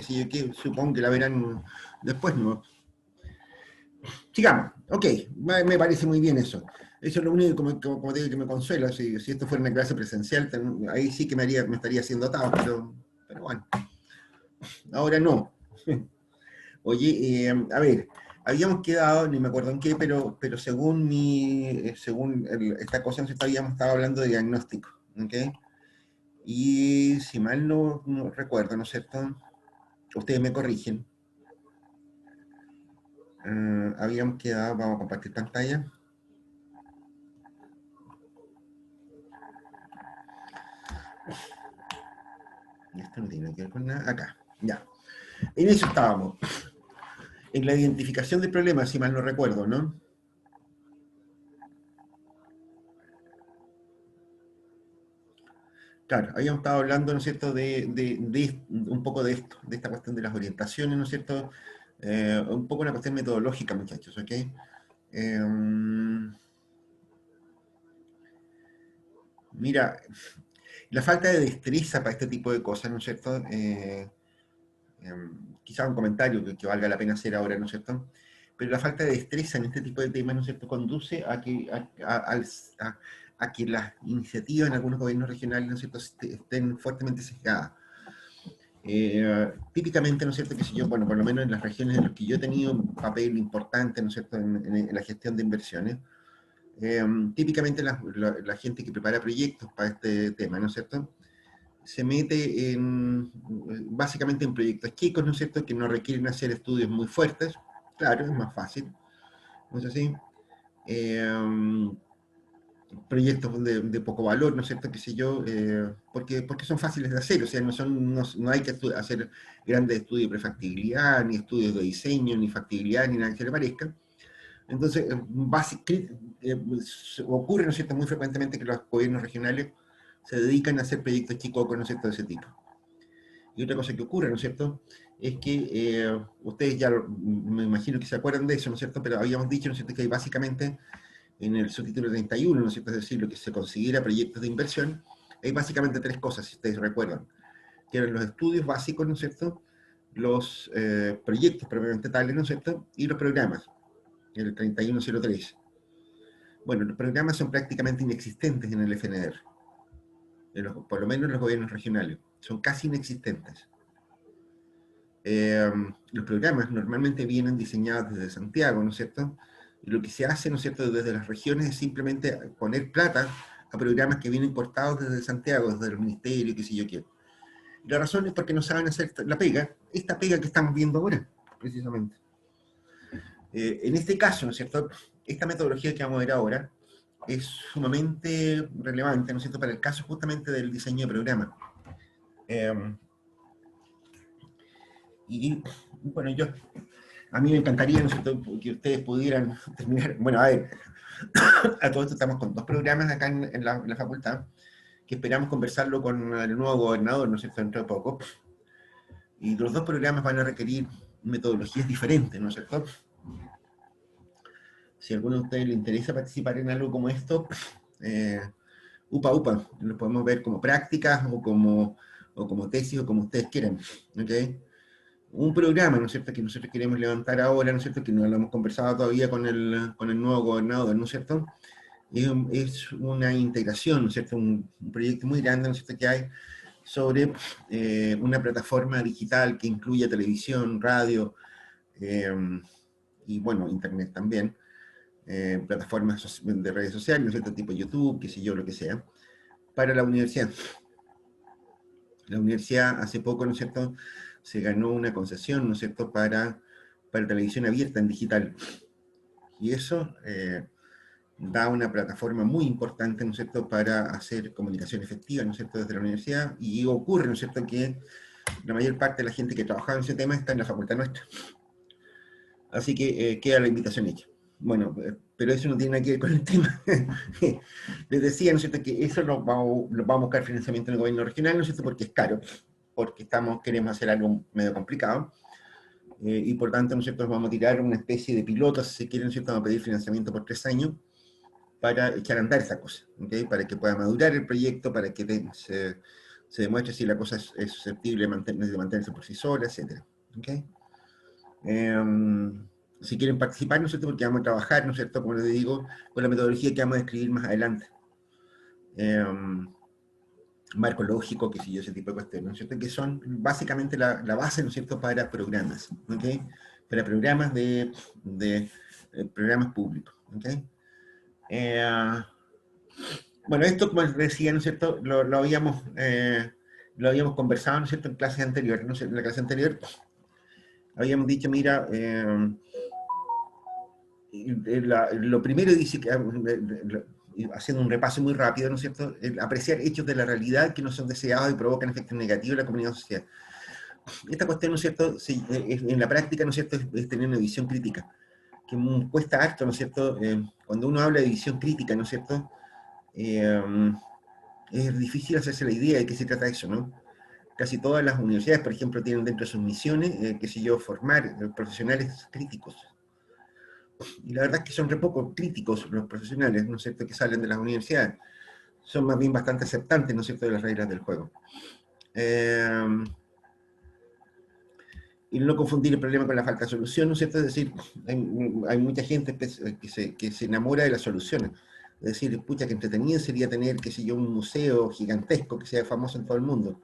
sí, yo que supongo que la verán después, ¿no? Sigamos, ok, me parece muy bien eso. Eso es lo único como digo, que me consuela. Si esto fuera una clase presencial, ahí sí que me estaría haciendo atado, pero bueno, ahora no. Oye, a ver, habíamos quedado, ni me acuerdo en qué, pero según esta cosa, habíamos estado hablando de diagnóstico, ¿ok? Y si mal no recuerdo, ¿no es cierto? Ustedes me corrigen. Habíamos quedado, vamos a compartir pantalla. Esto no tiene que ver con nada. Acá, ya. En eso estábamos. En la identificación del problema, si mal no recuerdo, ¿no? Claro, habíamos estado hablando, ¿no es cierto?, de un poco de esto, de esta cuestión de las orientaciones, ¿no es cierto? Un poco una cuestión metodológica, muchachos, ¿ok? Mira, la falta de destreza para este tipo de cosas, ¿no es cierto? Quizá un comentario que valga la pena hacer ahora, ¿no es cierto? Pero la falta de destreza en este tipo de temas, ¿no es cierto?, conduce a que las iniciativas en algunos gobiernos regionales, ¿no es cierto?, estén fuertemente sesgadas. Típicamente, ¿no es cierto?, que si yo, bueno, por lo menos en las regiones en las que yo he tenido un papel importante, ¿no es cierto?, en la gestión de inversiones, típicamente la gente que prepara proyectos para este tema, ¿no es cierto?, se mete básicamente en proyectos chicos, ¿no es cierto?, que no requieren hacer estudios muy fuertes, claro, es más fácil, ¿no es así? Proyectos de poco valor, ¿no es cierto?, qué sé yo, porque son fáciles de hacer, o sea, no hay que hacer grandes estudios de prefactibilidad, ni estudios de diseño, ni factibilidad, ni nada que se le parezca. Entonces, ocurre, ¿no es cierto?, muy frecuentemente que los gobiernos regionales se dedican a hacer proyectos chicos, ¿no es cierto?, de ese tipo. Y otra cosa que ocurre, ¿no es cierto?, es que ustedes ya me imagino que se acuerdan de eso, ¿no es cierto?, pero habíamos dicho, ¿no es cierto?, que hay básicamente en el subtítulo 31, ¿no es cierto?, es decir, lo que se considera proyectos de inversión, hay básicamente tres cosas, si ustedes recuerdan, que eran los estudios básicos, ¿no es cierto?, los proyectos propiamente tales, ¿no es cierto?, y los programas, el 3103. Bueno, los programas son prácticamente inexistentes en el FNR, por lo menos en los gobiernos regionales, son casi inexistentes. Los programas normalmente vienen diseñados desde Santiago, ¿no es cierto? Y lo que se hace, ¿no es cierto?, desde las regiones es simplemente poner plata a programas que vienen cortados desde Santiago, desde el ministerio, qué sé yo qué. Y la razón es porque no saben hacer la pega, esta pega que estamos viendo ahora, precisamente. En este caso, ¿no es cierto?, esta metodología que vamos a ver ahora es sumamente relevante, ¿no es cierto?, para el caso justamente del diseño de programas. Y bueno, a mí me encantaría, ¿no es cierto?, que ustedes pudieran terminar. Bueno, a ver, a todo esto estamos con dos programas acá en la facultad, que esperamos conversarlo con el nuevo gobernador, ¿no es cierto?, dentro de poco. Y los dos programas van a requerir metodologías diferentes, ¿no es cierto? Si a alguno de ustedes le interesa participar en algo como esto, upa, lo podemos ver como prácticas o como tesis o como ustedes quieran, ¿ok? Un programa, ¿no es cierto?, que nosotros queremos levantar ahora, ¿no es cierto?, que no lo hemos conversado todavía con el nuevo gobernador, ¿no es cierto?, es una integración, ¿no es cierto?, un proyecto muy grande, ¿no es cierto?, que hay sobre una plataforma digital que incluya televisión, radio, y bueno, internet también, plataformas de redes sociales, ¿no es cierto?, tipo YouTube, qué sé yo, lo que sea, para la universidad. La universidad hace poco, ¿no es cierto?, se ganó una concesión, ¿no es cierto?, para televisión abierta en digital. Y eso da una plataforma muy importante, ¿no es cierto?, para hacer comunicación efectiva, ¿no es cierto?, desde la universidad. Y ocurre, ¿no es cierto?, que la mayor parte de la gente que trabaja en ese tema está en la facultad nuestra. Así que queda la invitación hecha. Bueno, pero eso no tiene nada que ver con el tema. Les decía, ¿no es cierto?, que eso lo vamos a buscar financiamiento en el gobierno regional, ¿no es cierto?, porque es caro, porque queremos hacer algo medio complicado, y por tanto, ¿no es cierto?, vamos a tirar una especie de piloto, si se quiere, ¿no es cierto?, vamos a pedir financiamiento por 3 años para echar a andar esa cosa, ¿okay?, para que pueda madurar el proyecto, para que se demuestre si la cosa es susceptible de mantenerse por sí sola, etc. ¿Okay? Si quieren participar, ¿no es cierto? Porque vamos a trabajar, ¿no es cierto? Como les digo, con la metodología que vamos a describir más adelante. Marco lógico, que si yo, ese tipo de cuestiones, ¿no es cierto? Que son básicamente la base, ¿no es cierto?, para programas, ¿ok? Para programas programas públicos, ¿ok? Bueno, esto, como les decía, ¿no es cierto?, lo habíamos conversado, ¿no es cierto?, en clases anteriores, ¿no es cierto? En la clase anterior habíamos dicho, mira, lo primero dice que, haciendo un repaso muy rápido, ¿no es cierto?, apreciar hechos de la realidad que no son deseados y provocan efectos negativos en la comunidad social. Esta cuestión, ¿no es cierto?, en la práctica, ¿no es cierto?, es tener una visión crítica, que cuesta harto, ¿no es cierto?, cuando uno habla de visión crítica, ¿no es cierto?, es difícil hacerse la idea de qué se trata eso, ¿no? Casi todas las universidades, por ejemplo, tienen dentro de sus misiones, qué sé yo, formar profesionales críticos. Y la verdad es que son re poco críticos los profesionales, ¿no es cierto?, que salen de las universidades. Son más bien bastante aceptantes, ¿no es cierto?, de las reglas del juego. Y no confundir el problema con la falta de solución, ¿no es cierto? Es decir, hay mucha gente que se enamora de las soluciones. Es decir, pucha, que entretenido sería tener, qué sé yo, un museo gigantesco que sea famoso en todo el mundo.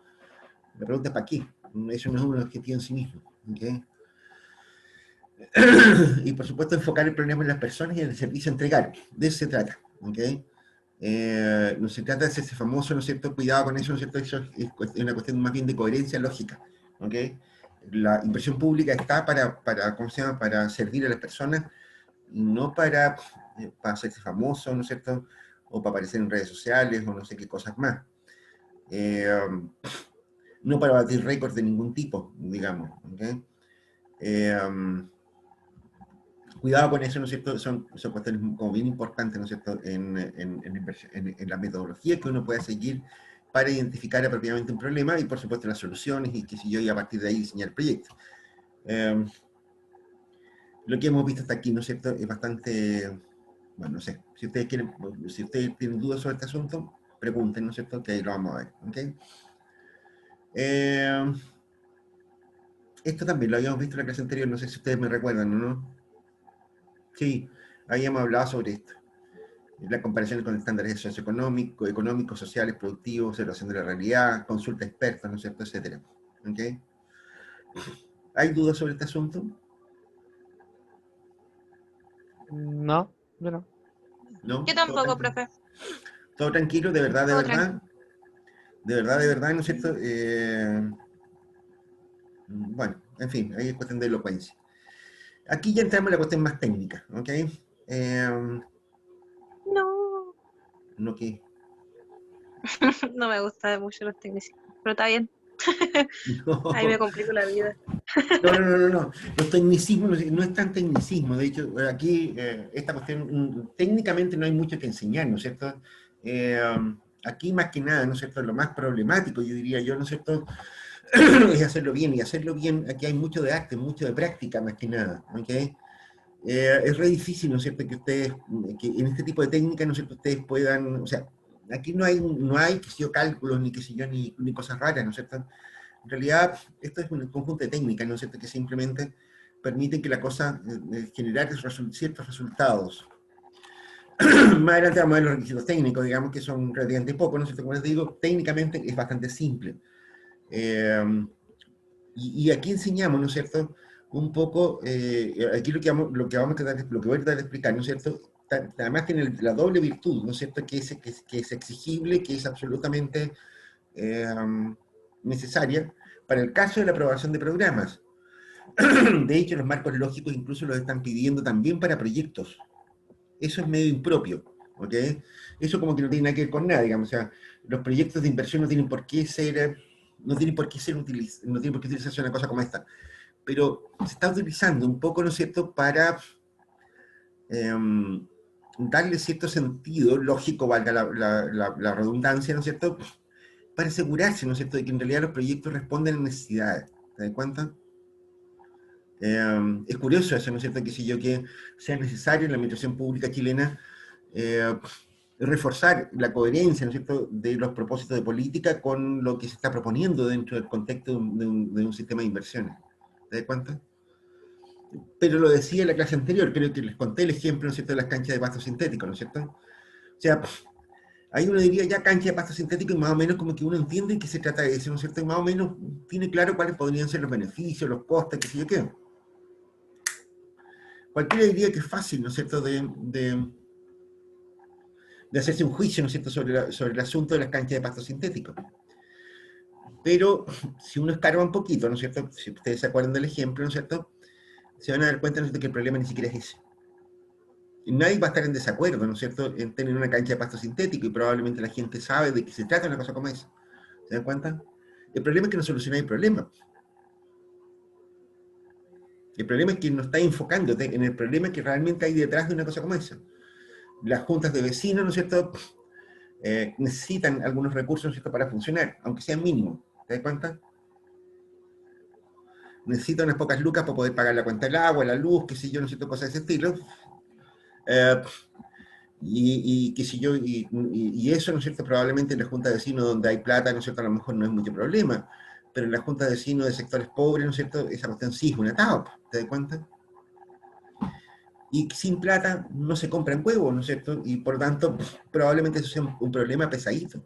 La pregunta es, ¿para qué? Eso no es un objetivo en sí mismo. ¿Okay? Y por supuesto enfocar el problema en las personas y en el servicio a entregar. De eso se trata. ¿Okay? No se trata de hacerse famoso, ¿no es cierto? Cuidado con eso, ¿no es cierto? Eso es una cuestión más bien de coherencia lógica. ¿Okay? La inversión pública está ¿cómo se llama?, para servir a las personas, no para hacerse famoso, ¿no es cierto?, o para aparecer en redes sociales, o no sé qué cosas más. No para batir récords de ningún tipo, digamos. ¿Okay? Cuidado con eso, ¿no es cierto? Son cuestiones como bien importantes, ¿no es cierto?, en la metodología que uno pueda seguir para identificar apropiadamente un problema y, por supuesto, las soluciones y qué sé yo, y a partir de ahí diseñar el proyecto. Lo que hemos visto hasta aquí, ¿no es cierto?, es bastante, bueno, no sé, si ustedes tienen dudas sobre este asunto, pregunten, ¿no es cierto?, que ahí lo vamos a ver, ¿ok? Esto también lo habíamos visto en la clase anterior, no sé si ustedes me recuerdan, ¿no? Sí, habíamos hablado sobre esto. La comparación con estándares socioeconómicos, económicos, sociales, productivos, observación de la realidad, consulta experta, ¿no es cierto?, etcétera. ¿Ok? ¿Hay dudas sobre este asunto? No, yo no. ¿No? Yo tampoco, profe. Todo tranquilo, de verdad, de Todo verdad. tranquilo. De verdad, ¿no es cierto? Bueno, en fin, ahí es cuestión de elocuencia. Aquí ya entramos en la cuestión más técnica, ¿ok? No, No que... no me gustan mucho los tecnicismos, pero está bien. Ahí me No, complico la vida. no. Los tecnicismos no es tan tecnicismo. De hecho, aquí esta cuestión, técnicamente no hay mucho que enseñar, ¿no es cierto? Aquí más que nada, ¿no es cierto? Lo más problemático, yo diría yo, ¿no es cierto?, es hacerlo bien. Y hacerlo bien, aquí hay mucho de arte, mucho de práctica más que nada, ¿ok? Es re difícil, ¿no es cierto?, que ustedes, que en este tipo de técnicas, ¿no es cierto?, ustedes puedan, o sea, aquí no hay qué sé yo, cálculos, ni qué sé yo, ni cosas raras, ¿no es cierto? En realidad, esto es un conjunto de técnicas, ¿no es cierto?, que simplemente permiten que la cosa generar ciertos resultados. Más adelante vamos a ver los requisitos técnicos, digamos que son relativamente pocos, ¿no es cierto? Como les digo, técnicamente es bastante simple. Y aquí enseñamos, ¿no es cierto?, un poco, aquí lo que voy a tratar de explicar, ¿no es cierto?, además tiene la doble virtud, ¿no es cierto?, que es exigible, que es absolutamente necesaria para el caso de la aprobación de programas. De hecho, los marcos lógicos incluso los están pidiendo también para proyectos. Eso es medio impropio, ¿ok? Eso como que no tiene nada que ver con nada, digamos, o sea, los proyectos de inversión no tienen por qué ser, no tienen por qué utilizarse una cosa como esta, pero se está utilizando un poco, ¿no es cierto?, para darle cierto sentido lógico, valga la redundancia, ¿no es cierto?, para asegurarse, ¿no es cierto?, de que en realidad los proyectos responden a necesidades. ¿Te das cuenta? Es curioso eso, ¿no es cierto?, que si yo que sea necesario en la administración pública chilena reforzar la coherencia, ¿no es cierto?, de los propósitos de política con lo que se está proponiendo dentro del contexto de un sistema de inversiones. ¿Te das cuenta? Pero lo decía en la clase anterior, creo que les conté el ejemplo, ¿no es cierto?, de las canchas de pasto sintético, ¿no es cierto? O sea, ahí uno diría ya cancha de pasto sintético y más o menos como que uno entiende que se trata de eso, ¿no es cierto? Y más o menos tiene claro cuáles podrían ser los beneficios, los costes, qué sé yo qué. Cualquiera diría que es fácil, ¿no es cierto?, de hacerse un juicio, ¿no es cierto?, sobre el asunto de las canchas de pasto sintético. Pero si uno escarba un poquito, ¿no es cierto?, si ustedes se acuerdan del ejemplo, ¿no es cierto?, se van a dar cuenta, ¿no es cierto?, que el problema ni siquiera es ese. Y nadie va a estar en desacuerdo, ¿no es cierto?, en tener una cancha de pasto sintético, y probablemente la gente sabe de qué se trata una cosa como esa. ¿Se dan cuenta? El problema es que no soluciona el problema. El problema es que no está enfocándote en el problema que realmente hay detrás de una cosa como esa. Las juntas de vecinos, ¿no es cierto?, necesitan algunos recursos, ¿no es cierto?, para funcionar, aunque sean mínimos. ¿Te das cuenta? Necesitan unas pocas lucas para poder pagar la cuenta del agua, la luz, qué sé yo, ¿no es cierto?, cosas de ese estilo. Qué sé yo, y eso, ¿no es cierto?, probablemente en la junta de vecinos donde hay plata, ¿no es cierto?, a lo mejor no es mucho problema, pero en la junta de vecinos de sectores pobres, ¿no es cierto?, esa cuestión sí es un atado, ¿te das cuenta? Y sin plata no se compran huevos, ¿no es cierto?, y por lo tanto probablemente eso sea un problema pesadito.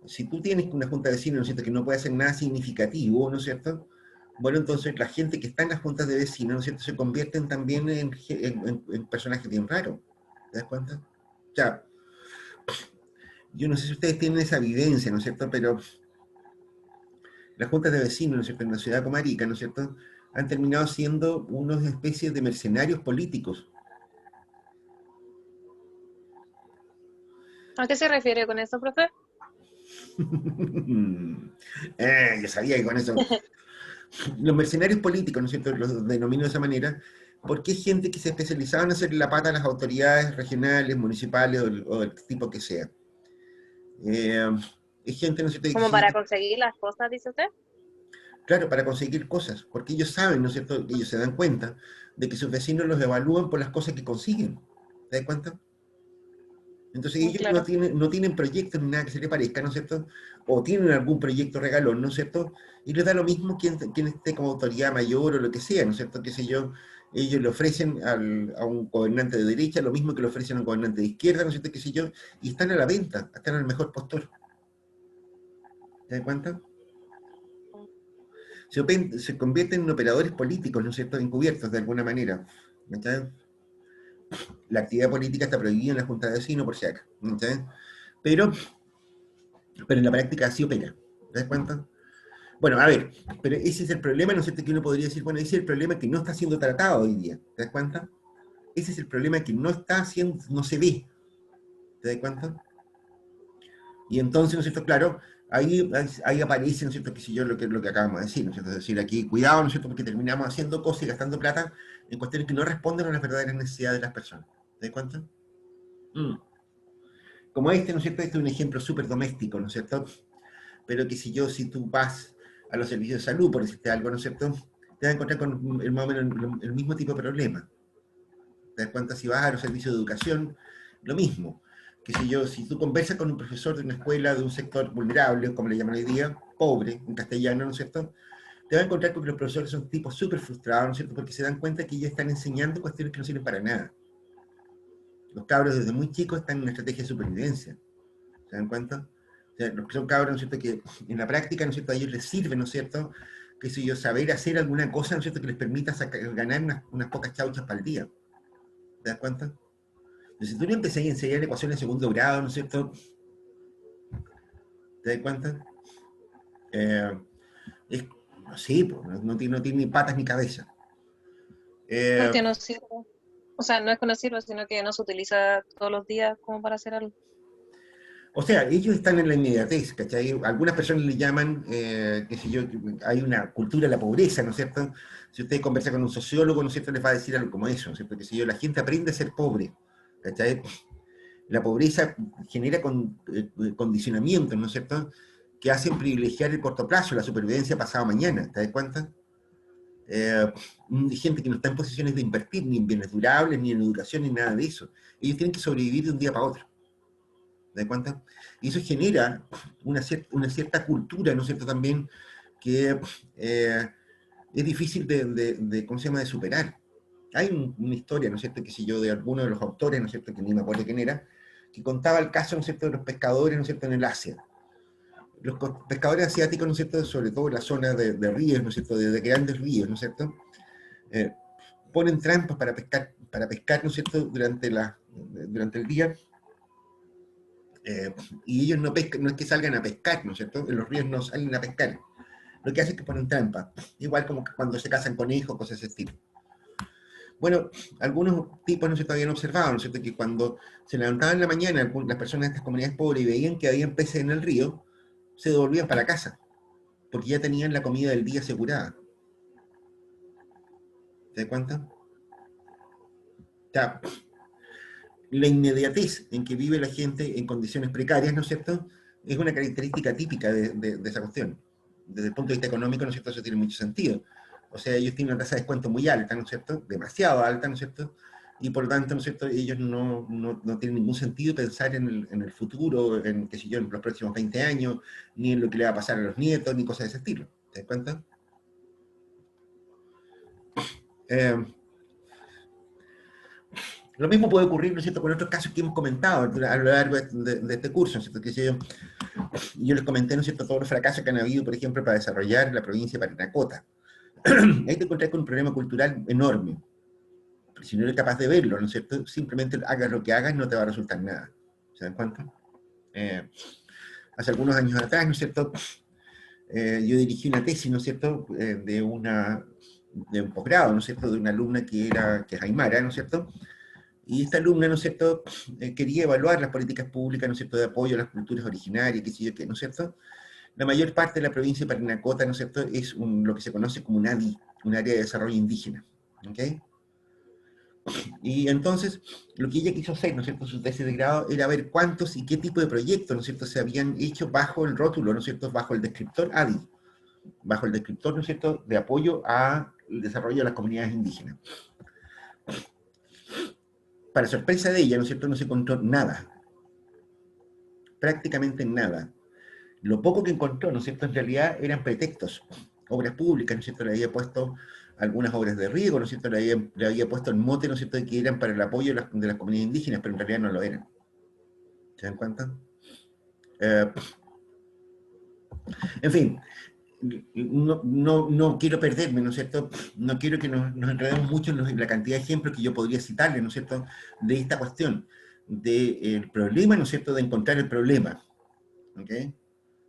Si tú tienes una junta de vecinos, ¿no es cierto?, que no puede hacer nada significativo, ¿no es cierto?, bueno, entonces la gente que está en las juntas de vecinos, ¿no es cierto?, se convierten también en personajes bien raros, ¿te das cuenta? O sea, yo no sé si ustedes tienen esa evidencia, ¿no es cierto?, pero las juntas de vecinos, ¿no es cierto?, en la ciudad de Comarica, ¿no es cierto?, han terminado siendo unas especies de mercenarios políticos. ¿A qué se refiere con eso, profe? Yo sabía que con eso... Los mercenarios políticos, ¿no es cierto?, los denomino de esa manera, porque es gente que se especializaba en hacer la pata a las autoridades regionales, municipales o del tipo que sea. Es gente, ¿no es cierto?, Como para conseguir las cosas, dice usted. claro, para conseguir cosas, porque ellos saben, ¿no es cierto?, ellos se dan cuenta de que sus vecinos los evalúan por las cosas que consiguen. ¿Te das cuenta? Entonces ellos Claro. no tienen proyectos ni nada que se les parezca, ¿no es cierto? O tienen algún proyecto regalón, ¿no es cierto? Y les da lo mismo quien esté como autoridad mayor o lo que sea, ¿no es cierto? Qué sé yo, ellos le ofrecen a un gobernante de derecha lo mismo que le ofrecen a un gobernante de izquierda, ¿no es cierto? Qué sé yo, y están a la venta, están al mejor postor. ¿Te das cuenta? Se convierten en operadores políticos, ¿no es cierto?, encubiertos de alguna manera. ¿Entiendes? La actividad política está prohibida en la Junta de Vecinos, por si acaso. ¿Entiendes? Pero en la práctica así opera. ¿Te das cuenta? Bueno, a ver, pero ese es el problema, ¿no es cierto?, que uno podría decir, bueno, ese es el problema que no está siendo tratado hoy día. ¿Te das cuenta? Ese es el problema que no está haciendo, no se ve. ¿Te das cuenta? Y entonces, ¿no es cierto?, claro, ahí aparece, ¿no es cierto?, que si yo lo que acabamos de decir, ¿no es cierto?, es decir, aquí, cuidado, ¿no es cierto?, porque terminamos haciendo cosas y gastando plata en cuestiones que no responden a las verdaderas necesidades de las personas. ¿Te das cuenta? Mm. Como este, ¿no es cierto?, este es un ejemplo súper doméstico, ¿no es cierto?, pero que si tú vas a los servicios de salud, por decirte algo, ¿no es cierto?, te vas a encontrar con más o menos el mismo tipo de problema. Te das cuenta, si vas a los servicios de educación, lo mismo. Si tú conversas con un profesor de una escuela de un sector vulnerable, como le llaman hoy día, pobre, en castellano, ¿no es cierto?, te vas a encontrar con que los profesores son tipos súper frustrados, ¿no es cierto?, porque se dan cuenta que ellos están enseñando cuestiones que no sirven para nada. Los cabros desde muy chicos están en una estrategia de supervivencia. ¿Se dan cuenta? O sea, los que son cabros, ¿no es cierto?, que en la práctica, ¿no es cierto?, a ellos les sirve, ¿no es cierto?, que si yo saber hacer alguna cosa, ¿no es cierto?, que les permita ganar unas pocas chauchas para el día. ¿Te das cuenta? Entonces, si tú le empezás a enseñar ecuaciones de segundo grado, ¿no es cierto?, ¿te das cuenta? Es, no sé, pues, no tiene ni patas ni cabeza. No es Eh, que no sirva. O sea, no es que no sirva, sino que no se utiliza todos los días como para hacer algo. O sea, ellos están en la inmediatez, ¿cachai? Algunas personas le llaman, qué sé yo, hay una cultura de la pobreza, ¿no es cierto? Si usted conversa con un sociólogo, ¿no es cierto?, les va a decir algo como eso, ¿no es cierto? Que si yo, la gente aprende a ser pobre, ¿cachai? La pobreza genera condicionamientos, ¿no es cierto?, que hacen privilegiar el corto plazo, la supervivencia pasado mañana, ¿te das cuenta? Gente que no está en posiciones de invertir ni en bienes durables, ni en educación, ni nada de eso. Ellos tienen que sobrevivir de un día para otro. ¿Te das cuenta? Y eso genera una cierta cultura, ¿no es cierto?, también que es difícil ¿cómo se llama?, de superar. Hay una historia, ¿no es cierto?, que si yo, de alguno de los autores, ¿no es cierto?, que ni me acuerdo quién era, que contaba el caso, ¿no es cierto?, de los pescadores, ¿no es cierto?, en el Asia. Los pescadores asiáticos, ¿no es cierto?, sobre todo en la zona de ríos, ¿no es cierto?, de grandes ríos, ¿no es cierto?, ponen trampas para pescar, ¿no es cierto?, durante el día, y ellos no pescan, no es que salgan a pescar, ¿no es cierto?, en los ríos no salen a pescar, lo que hacen es que ponen trampas, igual como que cuando se cazan conejos, cosas de ese estilo. Bueno, algunos tipos, ¿no es cierto?, habían observado, ¿no es cierto?, que cuando se levantaban en la mañana las personas de estas comunidades pobres y veían que habían peces en el río, se devolvían para casa, porque ya tenían la comida del día asegurada. ¿Te das cuenta? O sea, la inmediatez en que vive la gente en condiciones precarias, ¿no es cierto?, es una característica típica de esa cuestión. Desde el punto de vista económico, ¿no es cierto?, eso tiene mucho sentido. O sea, ellos tienen una tasa de descuento muy alta, ¿no es cierto?, demasiado alta, ¿no es cierto?, y por lo tanto, ¿no es cierto?, ellos no tienen ningún sentido pensar en el futuro, en, qué sé yo, en los próximos 20 años, ni en lo que le va a pasar a los nietos, ni cosas de ese estilo. ¿Te das cuenta? Lo mismo puede ocurrir, ¿no es cierto?, con otros casos que hemos comentado a lo largo de este curso, ¿no es cierto?, que yo les comenté, ¿no es cierto?, todos los fracasos que han habido, por ejemplo, para desarrollar la provincia de Parinacota. Ahí te encontrás con un problema cultural enorme. Pero si no eres capaz de verlo, ¿no es cierto?, simplemente hagas lo que hagas, no te va a resultar nada. ¿Se dan cuenta? Hace algunos años atrás, ¿no es cierto?, yo dirigí una tesis, ¿no es cierto?, de un posgrado, ¿no es cierto?, de una alumna que es aymara, ¿no es cierto?, y esta alumna, ¿no es cierto?, quería evaluar las políticas públicas, ¿no es cierto?, de apoyo a las culturas originarias, qué sé yo qué, ¿no es cierto? La mayor parte de la provincia de Parinacota, ¿no es cierto?, es lo que se conoce como un ADI, un área de desarrollo indígena, ¿ok? Y entonces, lo que ella quiso hacer, ¿no es cierto?, su tesis de grado, era ver cuántos y qué tipo de proyectos, ¿no es cierto?, se habían hecho bajo el rótulo, ¿no es cierto?, bajo el descriptor ADI, bajo el descriptor, ¿no es cierto?, de apoyo al desarrollo de las comunidades indígenas. Para sorpresa de ella, ¿no es cierto?, no se encontró nada, prácticamente nada. Lo poco que encontró, ¿no es cierto?, en realidad eran pretextos, obras públicas, ¿no es cierto?, le había puesto algunas obras de riego, ¿no es cierto?, le había puesto el mote, ¿no es cierto?, de que eran para el apoyo de las comunidades indígenas, pero en realidad no lo eran. ¿Se dan cuenta? En fin, no quiero perderme, ¿no es cierto?, no quiero que nos enredemos mucho en la cantidad de ejemplos que yo podría citarle, ¿no es cierto?, de esta cuestión, del problema, ¿no es cierto?, de encontrar el problema, ¿ok?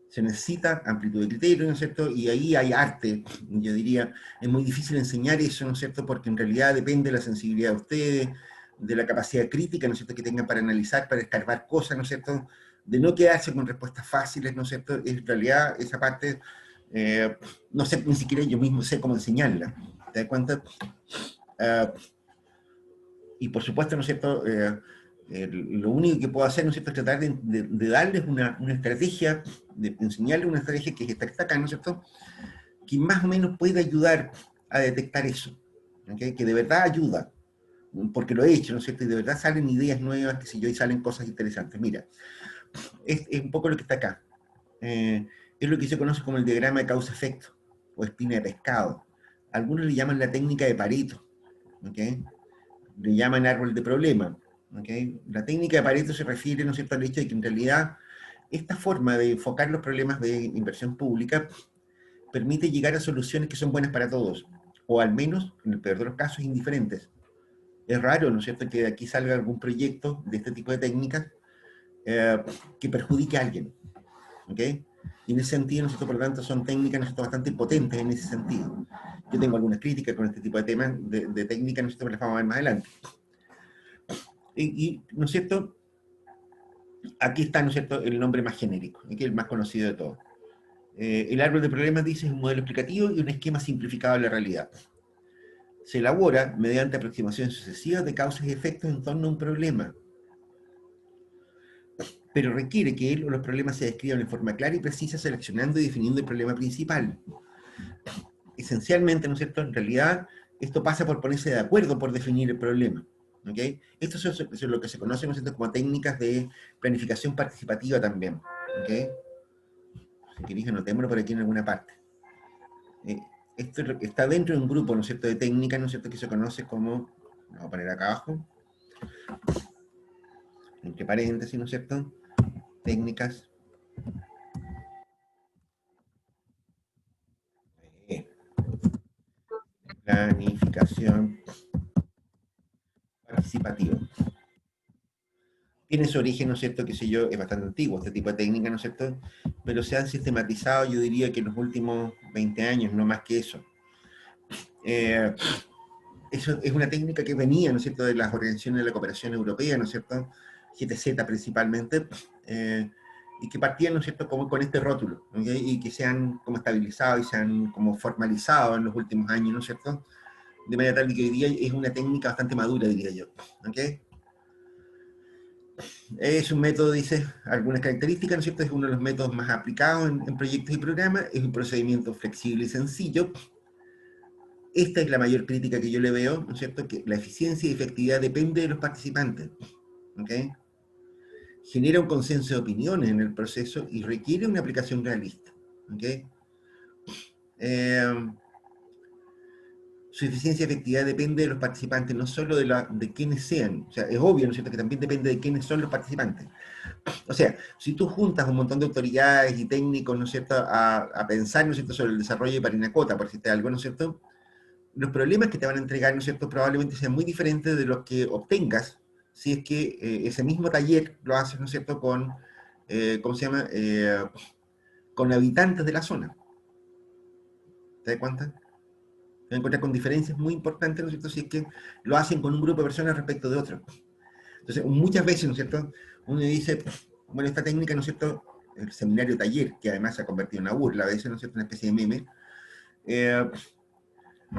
Se necesita amplitud de criterio, ¿no es cierto?, y ahí hay arte, yo diría, es muy difícil enseñar eso, ¿no es cierto?, porque en realidad depende de la sensibilidad de ustedes, de la capacidad crítica, ¿no es cierto?, que tengan para analizar, para escarbar cosas, ¿no es cierto?, de no quedarse con respuestas fáciles, ¿no es cierto?, en realidad esa parte, no sé, ni siquiera yo mismo sé cómo enseñarla, ¿te das cuenta? Y por supuesto, ¿no es cierto?, lo único que puedo hacer, ¿no es cierto?, es tratar de darles una estrategia, de enseñarles una estrategia que está acá, ¿no es cierto?, que más o menos pueda ayudar a detectar eso, ¿okay?, que de verdad ayuda, porque lo he hecho, ¿no es cierto?, y de verdad salen ideas nuevas, que si yo, y salen cosas interesantes. Mira, es un poco lo que está acá. Es lo que se conoce como el diagrama de causa-efecto, o espina de pescado. Algunos le llaman la técnica de Pareto, ¿ok? Le llaman árbol de problema, ¿ok? La técnica de Pareto se refiere, ¿no es cierto?, al hecho de que en realidad esta forma de enfocar los problemas de inversión pública permite llegar a soluciones que son buenas para todos, o al menos, en el peor de los casos, indiferentes. Es raro, ¿no es cierto?, que de aquí salga algún proyecto de este tipo de técnicas que perjudique a alguien, ¿ok? Y en ese sentido, ¿no es cierto?, por lo tanto, son técnicas, ¿no es cierto?, bastante potentes en ese sentido. Yo tengo algunas críticas con este tipo de temas, de técnicas, ¿no es cierto?, que las vamos a ver más adelante. ¿No es cierto?, aquí está, ¿no es cierto?, el nombre más genérico, que es el más conocido de todos. El árbol de problemas, dice, es un modelo explicativo y un esquema simplificado de la realidad. Se elabora mediante aproximaciones sucesivas de causas y efectos en torno a un problema, pero requiere que él o los problemas se describan en forma clara y precisa, seleccionando y definiendo el problema principal. Esencialmente, ¿no es cierto?, en realidad, esto pasa por ponerse de acuerdo por definir el problema, ¿ok? Esto es lo que se conoce, ¿no es cierto?, como técnicas de planificación participativa también, ¿ok? Si queréis, anotémoslo por aquí en alguna parte. Esto está dentro de un grupo, ¿no es cierto?, de técnicas, ¿no es cierto?, que se conoce como, vamos a poner acá abajo, entre paréntesis, ¿no es cierto?, técnicas de planificación participativa. Tiene su origen, ¿no es cierto?, qué sé yo, es bastante antiguo este tipo de técnicas, ¿no es cierto?, pero se han sistematizado, yo diría que en los últimos 20 años, no más que eso. Eso es una técnica que venía, ¿no es cierto?, de las organizaciones de la cooperación europea, ¿no es cierto?, GTZ principalmente, y que partían, ¿no es cierto?, como con este rótulo, ¿okay?, y que se han como estabilizado y se han como formalizado en los últimos años, ¿no es cierto?, de manera tal que hoy día es una técnica bastante madura, diría yo, ¿ok? Es un método, dice, algunas características, ¿no es cierto?, es uno de los métodos más aplicados en proyectos y programas, es un procedimiento flexible y sencillo. Esta es la mayor crítica que yo le veo, ¿no es cierto?, que la eficiencia y efectividad depende de los participantes, ¿ok? Genera un consenso de opiniones en el proceso y requiere una aplicación realista, ¿ok? Su eficiencia y efectividad depende de los participantes, no solo de quiénes sean. O sea, es obvio, ¿no es cierto?, que también depende de quiénes son los participantes. O sea, si tú juntas un montón de autoridades y técnicos, ¿no es cierto?, a pensar, ¿no es cierto?, sobre el desarrollo de Parinacota, por decirte algo, ¿no es cierto?, los problemas que te van a entregar, ¿no es cierto?, probablemente sean muy diferentes de los que obtengas si es que ese mismo taller lo haces, ¿no es cierto?, con, ¿cómo se llama?, con habitantes de la zona. ¿Te das cuenta? Te vas a encontrar con diferencias muy importantes, ¿no es cierto?, si es que lo hacen con un grupo de personas respecto de otro. Entonces, muchas veces, ¿no es cierto?, uno dice, bueno, esta técnica, ¿no es cierto?, el seminario taller, que además se ha convertido en una burla, a veces, ¿no es cierto?, una especie de meme,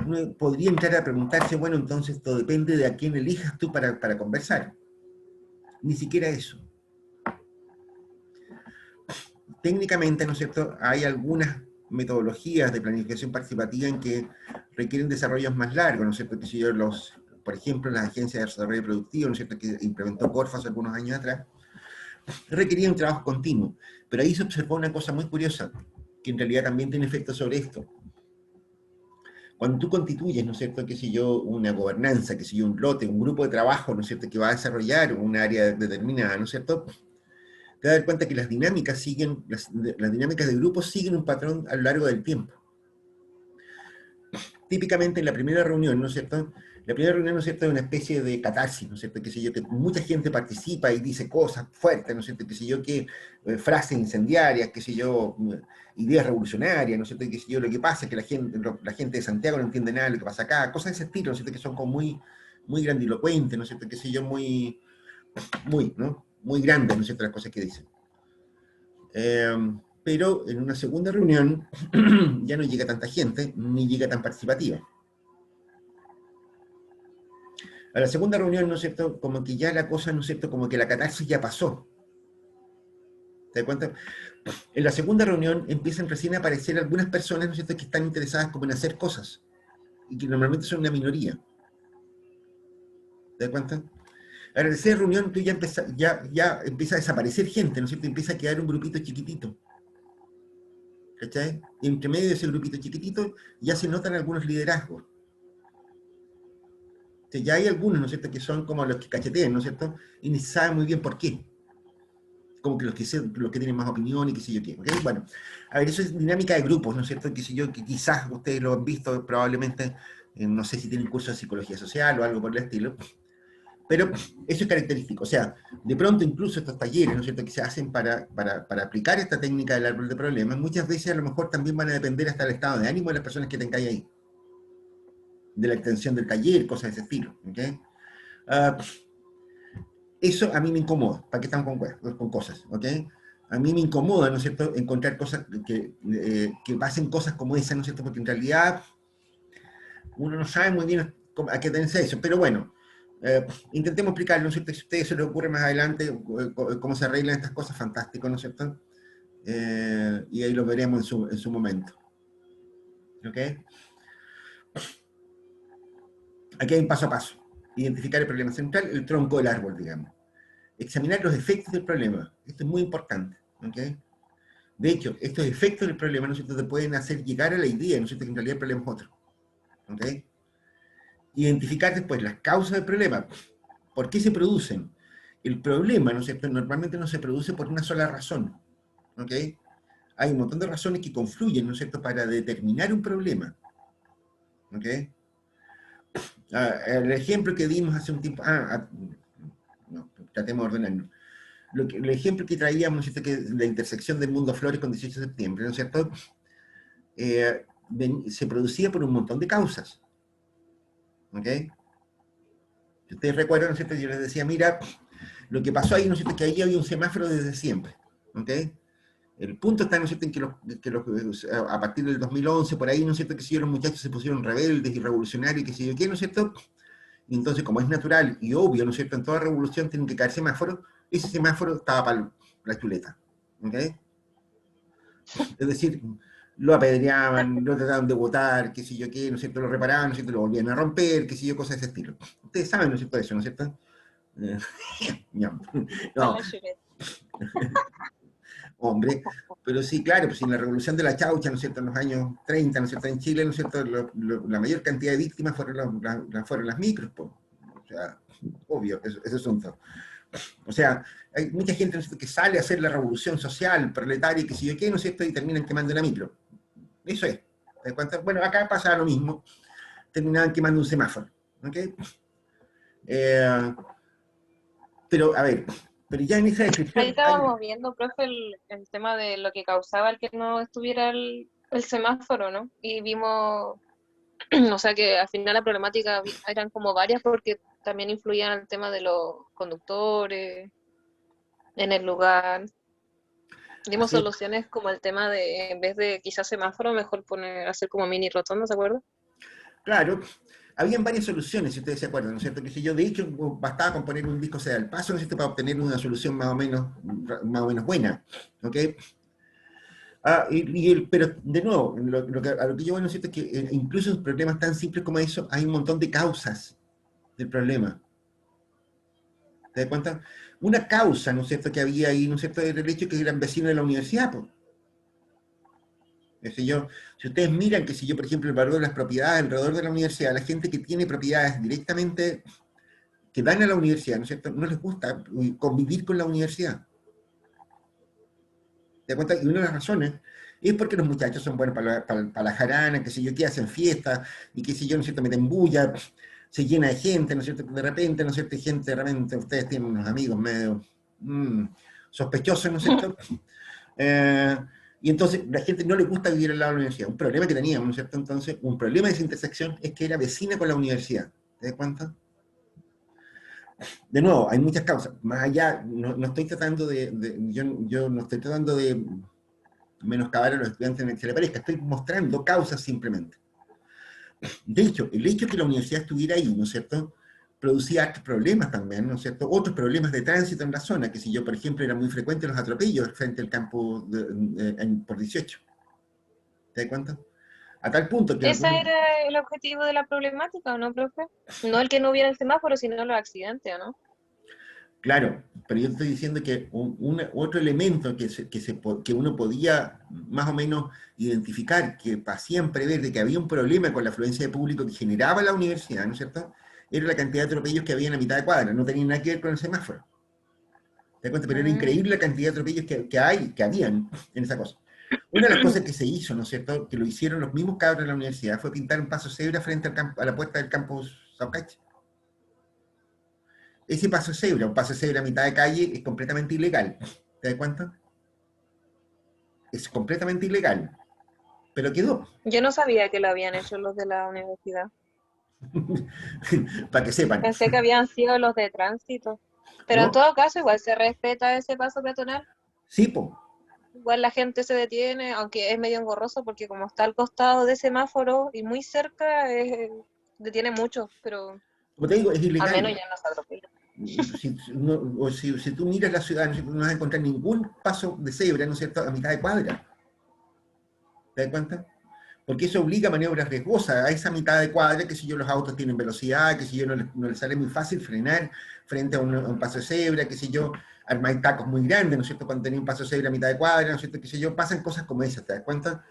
uno podría entrar a preguntarse, bueno, entonces todo depende de a quién elijas tú para conversar. Ni siquiera eso. Técnicamente, ¿no es cierto?, hay algunas metodologías de planificación participativa en que requieren desarrollos más largos, ¿no es cierto?, que si yo por ejemplo, las agencias de desarrollo productivo, ¿no es cierto?, que implementó Corfo hace algunos años atrás, requería un trabajo continuo. Pero ahí se observó una cosa muy curiosa, que en realidad también tiene efecto sobre esto. Cuando tú constituyes, ¿no es cierto?, qué sé yo, una gobernanza, qué sé yo, un lote, un grupo de trabajo, ¿no es cierto?, que va a desarrollar un área determinada, ¿no es cierto?, te das cuenta que las dinámicas siguen, las dinámicas de grupos siguen un patrón a lo largo del tiempo. Típicamente en la primera reunión, ¿no es cierto?, la primera reunión, ¿no es cierto?, es una especie de catarsis, ¿no es cierto?, qué sé yo, que mucha gente participa y dice cosas fuertes, ¿no es cierto?, qué sé yo, que frases incendiarias, qué sé yo, ideas revolucionarias, ¿no es cierto?, qué sé yo, lo que pasa es que la gente de Santiago no entiende nada de lo que pasa acá, cosas de ese estilo, ¿no es cierto?, que son como muy grandilocuentes, ¿no es cierto?, qué sé yo, ¿no?, muy grandes, ¿no es cierto?, las cosas que dicen. Pero en una segunda reunión ya no llega tanta gente, ni llega tan participativa. A la segunda reunión, ¿no es cierto?, como que ya la cosa, ¿no es cierto?, como que la catarsis ya pasó. ¿Te das cuenta? En la segunda reunión empiezan recién a aparecer algunas personas, ¿no es cierto?, que están interesadas como en hacer cosas, y que normalmente son una minoría. ¿Te das cuenta? A la tercera reunión tú ya empieza a desaparecer gente, ¿no es cierto?, empieza a quedar un grupito chiquitito. ¿Cachai? Y entre medio de ese grupito chiquitito ya se notan algunos liderazgos. O sea, ya hay algunos, ¿no es cierto?, que son como los que cachetean, ¿no es cierto?, y ni se sabe muy bien por qué. Como que los que tienen más opinión y qué sé yo qué. ¿Okay? Bueno, a ver, eso es dinámica de grupos, ¿no es cierto?, qué sé yo, que quizás ustedes lo han visto probablemente, no sé si tienen curso de psicología social o algo por el estilo, pero eso es característico. O sea, de pronto incluso estos talleres, ¿no es cierto?, que se hacen para aplicar esta técnica del árbol de problemas, muchas veces a lo mejor también van a depender hasta del estado de ánimo de las personas que tengáis ahí, de la extensión del taller, cosas de ese estilo. ¿Okay? Eso a mí me incomoda. ¿Para qué estamos con cosas? ¿Ok? A mí me incomoda, ¿no es cierto?, encontrar cosas que pasen cosas como esas, ¿no es cierto?, porque en realidad uno no sabe muy bien a qué tenerse eso. Pero bueno, intentemos explicarlo, ¿no es cierto? Si a ustedes se les ocurre más adelante cómo se arreglan estas cosas, fantástico, ¿no es cierto? Y ahí lo veremos en su momento. ¿Ok? Aquí hay un paso a paso. Identificar el problema central, el tronco del árbol, digamos. Examinar los efectos del problema. Esto es muy importante. ¿Okay? De hecho, estos efectos del problema, ¿no es cierto?, te pueden hacer llegar a la idea, ¿no es cierto?, que en realidad el problema es otro. ¿Okay? Identificar después las causas del problema. ¿Por qué se producen? El problema, ¿no es cierto?, normalmente no se produce por una sola razón. ¿Okay? Hay un montón de razones que confluyen, ¿no es cierto?, para determinar un problema. ¿Okay? El ejemplo que dimos hace un tiempo... no, tratemos de ordenarnos. El ejemplo que traíamos, ¿no es cierto?, que es la intersección del mundo Flores con 18 de septiembre, ¿no es cierto?, se producía por un montón de causas. ¿Ok? Si ustedes recuerdan, ¿no es cierto?, yo les decía, mira, lo que pasó ahí, ¿no es cierto?, que ahí había un semáforo desde siempre. ¿Ok? El punto está, ¿no es cierto?, en a partir del 2011, por ahí, ¿no es cierto?, que si los muchachos se pusieron rebeldes y revolucionarios, y qué sé yo qué, ¿no es cierto?, y entonces, como es natural y obvio, ¿no es cierto?, en toda revolución tienen que caer semáforos, ese semáforo estaba para la chuleta. ¿Ok? Es decir, lo apedreaban, lo trataban de botar, qué sé yo qué, ¿no es cierto?, lo reparaban, ¿no es cierto?, lo volvían a romper, qué sé yo, cosas de ese estilo. Ustedes saben, ¿no es cierto?, eso, ¿no es cierto? Eh, Para no, la chuleta. hombre, pero sí, claro, pues en la revolución de la chaucha, ¿no es cierto?, en los años 30, ¿no es cierto?, en Chile, ¿no es cierto?, la mayor cantidad de víctimas fueron las micros, po. O sea, obvio, ese asunto. O sea, hay mucha gente, ¿no es cierto?, que sale a hacer la revolución social, proletaria, que sé yo qué, ¿no es cierto?, y terminan quemando la micro. Eso es. ¿Te das cuenta? Bueno, acá pasa lo mismo. Terminaban quemando un semáforo. ¿Ok? Pero, a ver, pero ya en esa Ahí descripción hay... estábamos viendo, profe, el tema de lo que causaba el que no estuviera el semáforo, ¿no? Y vimos, o sea, que al final la problemática eran como varias porque también influían el tema de los conductores en el lugar. Dimos Así es, soluciones como el tema de, en vez de quizás semáforo, mejor hacer como mini rotonda, ¿se acuerdan? claro, habían varias soluciones, si ustedes se acuerdan, ¿no es cierto? Que si yo, de hecho, bastaba con poner un disco sea al paso, ¿no es cierto?, para obtener una solución más o menos buena. ¿Ok? Pero de nuevo, a lo que yo voy, ¿no es cierto?, es que incluso en problemas tan simples como eso, hay un montón de causas del problema. ¿Te das cuenta? Una causa, ¿no es cierto?, que había ahí, ¿no es cierto?, era el hecho de que eran vecinos de la universidad, pues. Si ustedes miran que si yo, por ejemplo, el valor de las propiedades alrededor de la universidad, la gente que tiene propiedades directamente que dan a la universidad, ¿no es cierto?, no les gusta convivir con la universidad. ¿Te das cuenta? Y una de las razones es porque los muchachos son buenos para la jarana, que sé yo, que hacen fiestas, y que si yo, ¿no es cierto?, meten bulla, se llena de gente, ¿no es cierto?, de repente, ¿no es cierto?, gente, de repente ustedes tienen unos amigos medio sospechosos, ¿no es cierto? Eh, y entonces la gente no le gusta vivir al lado de la universidad. Un problema que teníamos, ¿no es cierto? Entonces, un problema de esa intersección es que era vecina con la universidad. ¿Te das cuenta? De nuevo, hay muchas causas. Más allá, no estoy tratando yo no estoy tratando de menoscabar a los estudiantes en el que se le parezca, estoy mostrando causas simplemente. De hecho, el hecho de que la universidad estuviera ahí, ¿no es cierto?, producía otros problemas también, ¿no es cierto? Otros problemas de tránsito en la zona, que si yo, por ejemplo, era muy frecuente los atropellos frente al campo por 18. ¿Te das cuenta? A tal punto que Ese algún... era el objetivo de la problemática, ¿o no, profe? No el que no hubiera el semáforo, sino los accidentes, ¿o no? Claro, pero yo estoy diciendo que otro elemento que uno podía más o menos identificar, que hacían prever de que había un problema con la afluencia de público que generaba la universidad, ¿no es cierto?, era la cantidad de atropellos que había en la mitad de cuadra, no tenía nada que ver con el semáforo. ¿Te das cuenta? Pero era Mm. increíble la cantidad de atropellos que habían en esa cosa. Una de las cosas que se hizo, ¿no es cierto?, que lo hicieron los mismos cabros de la universidad, fue pintar un paso cebra frente a la puerta del campus Saucach. Ese paso cebra, un paso cebra a mitad de calle, es completamente ilegal. ¿Te das cuenta? Es completamente ilegal. Pero quedó. Yo no sabía que lo habían hecho los de la universidad. Para que sepan. Pensé que habían sido los de tránsito. Pero en ¿No? todo caso, igual se respeta ese paso peatonal. Sí, po. Igual la gente se detiene, aunque es medio engorroso porque como está al costado de semáforo y muy cerca, detiene mucho, pero Como te digo, es al menos ilegal. ya no se atropella. Si tú miras la ciudad, no vas a encontrar ningún paso de cebra, ¿no es cierto?, a mitad de cuadra. ¿Te das cuenta? porque eso obliga a maniobras riesgosas, a esa mitad de cuadra, que si yo los autos tienen velocidad, que si yo no les sale muy fácil frenar frente a un paso de cebra, que si yo armáis tacos muy grandes, ¿no es cierto?, cuando tenía un paso de cebra a mitad de cuadra, ¿no es cierto?, que si yo, pasan cosas como esas, ¿te das cuenta?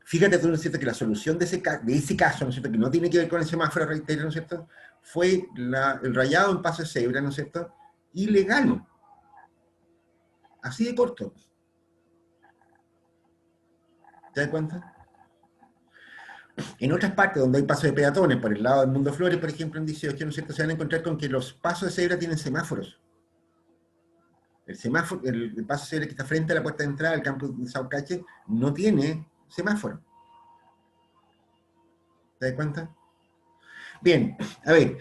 Fíjate tú, ¿no es cierto?, que la solución de ese caso, ¿no es cierto?, que no tiene que ver con el semáforo, reitero, ¿no es cierto?, fue el rayado en paso de cebra, ¿no es cierto?, ilegal. Así de corto. ¿Te das cuenta? En otras partes donde hay pasos de peatones, por el lado del Mundo Flores, por ejemplo, en 18, ¿no es cierto?, se van a encontrar con que los pasos de cebra tienen semáforos. El semáforo, el paso de cebra que está frente a la puerta de entrada del campus de Saucache no tiene semáforo. ¿Te das cuenta? Bien, a ver,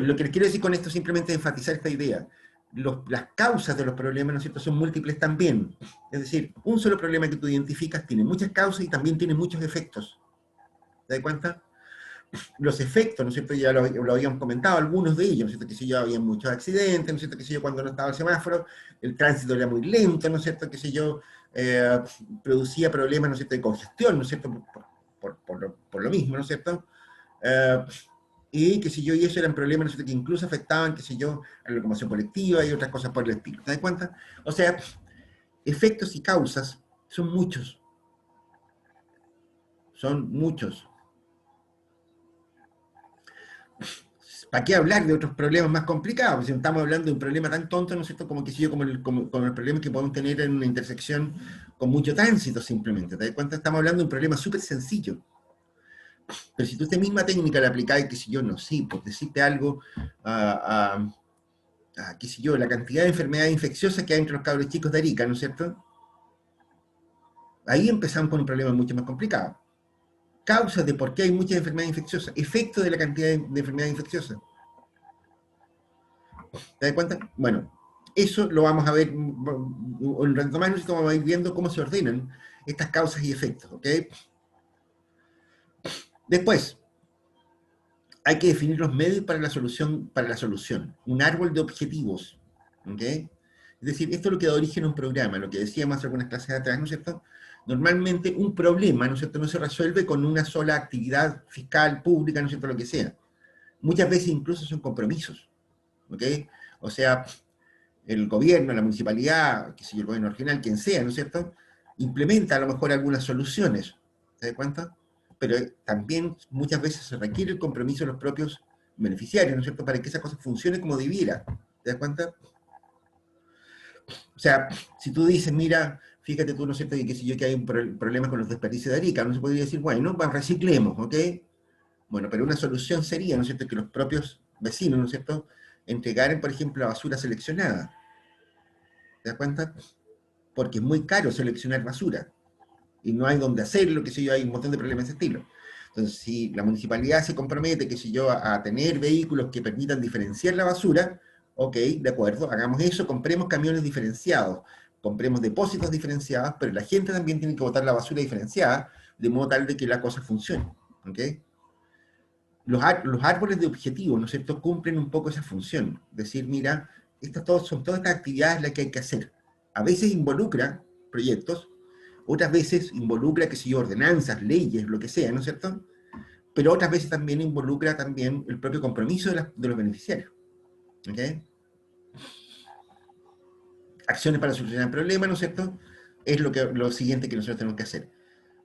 lo que les quiero decir con esto simplemente es enfatizar esta idea. Las causas de los problemas, ¿no es cierto?, son múltiples también. Es decir, un solo problema que tú identificas tiene muchas causas y también tiene muchos efectos. ¿Te das cuenta? Los efectos, ¿no es cierto?, ya lo habíamos comentado, algunos de ellos, ¿no es cierto?, que si yo, había muchos accidentes, ¿no es cierto?, que si yo, cuando no estaba el semáforo, el tránsito era muy lento, ¿no es cierto?, que si yo, producía problemas, ¿no es cierto?, de congestión, ¿no es cierto?, por lo mismo, ¿no es cierto?, y que si yo, y eso eran problemas, ¿no es cierto?, que incluso afectaban, que si yo, a la locomoción colectiva y otras cosas por el estilo. ¿Te das cuenta? O sea, efectos y causas son muchos. Son muchos. ¿Para qué hablar de otros problemas más complicados? Si estamos hablando de un problema tan tonto, ¿no es cierto?, como que si yo, como el problema que podemos tener en una intersección con mucho tránsito, simplemente. ¿Te das cuenta? Estamos hablando de un problema súper sencillo. Pero si tú esta misma técnica la aplicáis, que si yo, no sé, por decirte algo, qué sé yo, la cantidad de enfermedades infecciosas que hay entre los cabros chicos de Arica, ¿no es cierto? Ahí empezamos con un problema mucho más complicado. Causas de por qué hay muchas enfermedades infecciosas, efectos de la cantidad de enfermedades infecciosas. ¿Te das cuenta? Bueno, eso lo vamos a ver, en rato más nosotros vamos a ir viendo cómo se ordenan estas causas y efectos, ¿ok? Después, hay que definir los medios para la solución, un árbol de objetivos, ¿ok? Es decir, esto es lo que da origen a un programa, lo que decíamos hace algunas clases atrás, ¿no es cierto? Normalmente un problema, ¿no es cierto?, no se resuelve con una sola actividad fiscal, pública, ¿no es cierto?, lo que sea. Muchas veces incluso son compromisos, ¿ok? O sea, el gobierno, la municipalidad, qué sé yo, el gobierno regional, quien sea, ¿no es cierto?, implementa a lo mejor algunas soluciones, ¿te das cuenta? Pero también muchas veces se requiere el compromiso de los propios beneficiarios, ¿no es cierto?, para que esa cosa funcione como debiera, ¿te das cuenta? O sea, si tú dices, mira, fíjate tú, ¿no es cierto?, que si yo, que hay un problema con los desperdicios de Arica, no se podría decir, bueno, reciclemos, ¿ok? Bueno, pero una solución sería, ¿no es cierto?, que los propios vecinos, ¿no es cierto?, entregaran, por ejemplo, la basura seleccionada, ¿te das cuenta? Porque es muy caro seleccionar basura, y no hay donde hacerlo, que si yo, hay un montón de problemas de ese estilo. Entonces, si la municipalidad se compromete, que si yo, a tener vehículos que permitan diferenciar la basura, ok, de acuerdo, hagamos eso, compremos camiones diferenciados, compremos depósitos diferenciados, pero la gente también tiene que botar la basura diferenciada, de modo tal de que la cosa funcione, ok. Los árboles de objetivos, ¿no es cierto?, cumplen un poco esa función, decir, mira, son todas estas actividades las que hay que hacer. A veces involucra proyectos, otras veces involucra, que si ordenanzas, leyes, lo que sea, ¿no es cierto?, pero otras veces también involucra también el propio compromiso de los beneficiarios, ¿ok? Acciones para solucionar el problema, ¿no es cierto?, es lo siguiente que nosotros tenemos que hacer.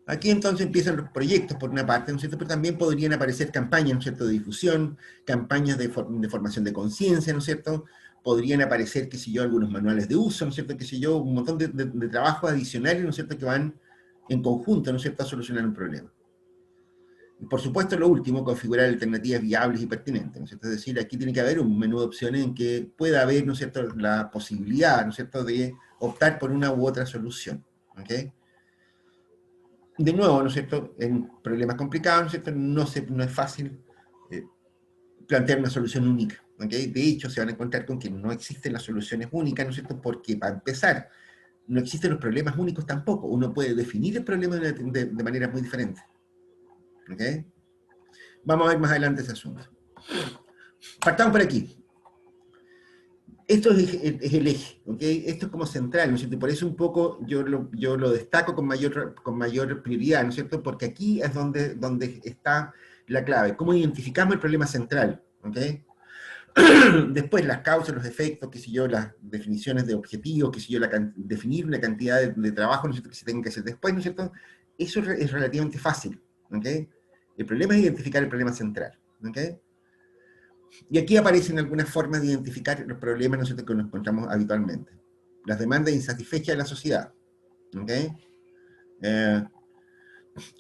Aquí entonces empiezan los proyectos por una parte, ¿no es cierto?, pero también podrían aparecer campañas, ¿no es cierto?, de difusión, campañas de formación de conciencia, ¿no es cierto?, podrían aparecer, qué sé yo, algunos manuales de uso, ¿no es cierto?, qué sé yo, un montón de trabajos adicionales, ¿no es cierto?, que van en conjunto, ¿no es cierto?, a solucionar un problema. Y por supuesto, lo último, configurar alternativas viables y pertinentes, ¿no es cierto?, es decir, aquí tiene que haber un menú de opciones en que pueda haber, ¿no es cierto?, la posibilidad, ¿no es cierto?, de optar por una u otra solución, ¿ok? De nuevo, ¿no es cierto?, en problemas complicados, ¿no es cierto?, no es fácil plantear una solución única, ¿ok? De hecho, se van a encontrar con que no existen las soluciones únicas, ¿no es cierto?, porque para empezar, no existen los problemas únicos tampoco. Uno puede definir el problema de manera muy diferente, ¿ok? Vamos a ver más adelante ese asunto. Partamos por aquí. Esto es el eje, ¿ok? Esto es como central, ¿no es cierto? Y por eso un poco yo lo destaco con mayor prioridad, ¿no es cierto? Porque aquí es donde está la clave. ¿Cómo identificamos el problema central? ¿Ok? Después las causas, los efectos, qué sé yo, las definiciones de objetivos, qué sé yo, definir una cantidad de trabajo, ¿no es cierto?, que se tenga que hacer después, ¿no es cierto? Eso es relativamente fácil, ¿ok? El problema es identificar el problema central, ¿ok? Y aquí aparecen algunas formas de identificar los problemas, ¿no es cierto?, que nos encontramos habitualmente. Las demandas insatisfechas de la sociedad, ¿ok?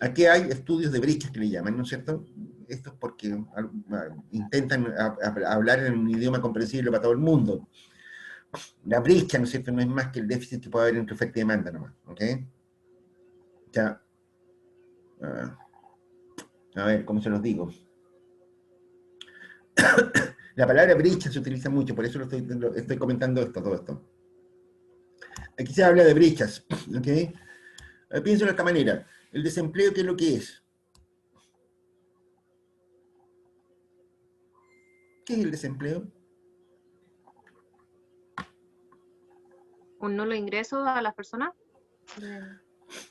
Aquí hay estudios de brechas que le llaman, ¿no es cierto? Esto es porque intentan hablar en un idioma comprensible para todo el mundo. La brecha, ¿no es cierto?, no es más que el déficit que puede haber entre oferta y demanda nomás, ¿ok? Ya, a ver, ¿cómo se los digo? La palabra brecha se utiliza mucho, por eso estoy comentando todo esto. Aquí se habla de brechas, ¿ok? Pienso de esta manera. El desempleo, ¿qué es lo que es? ¿Qué es el desempleo? Un nulo ingreso a las personas.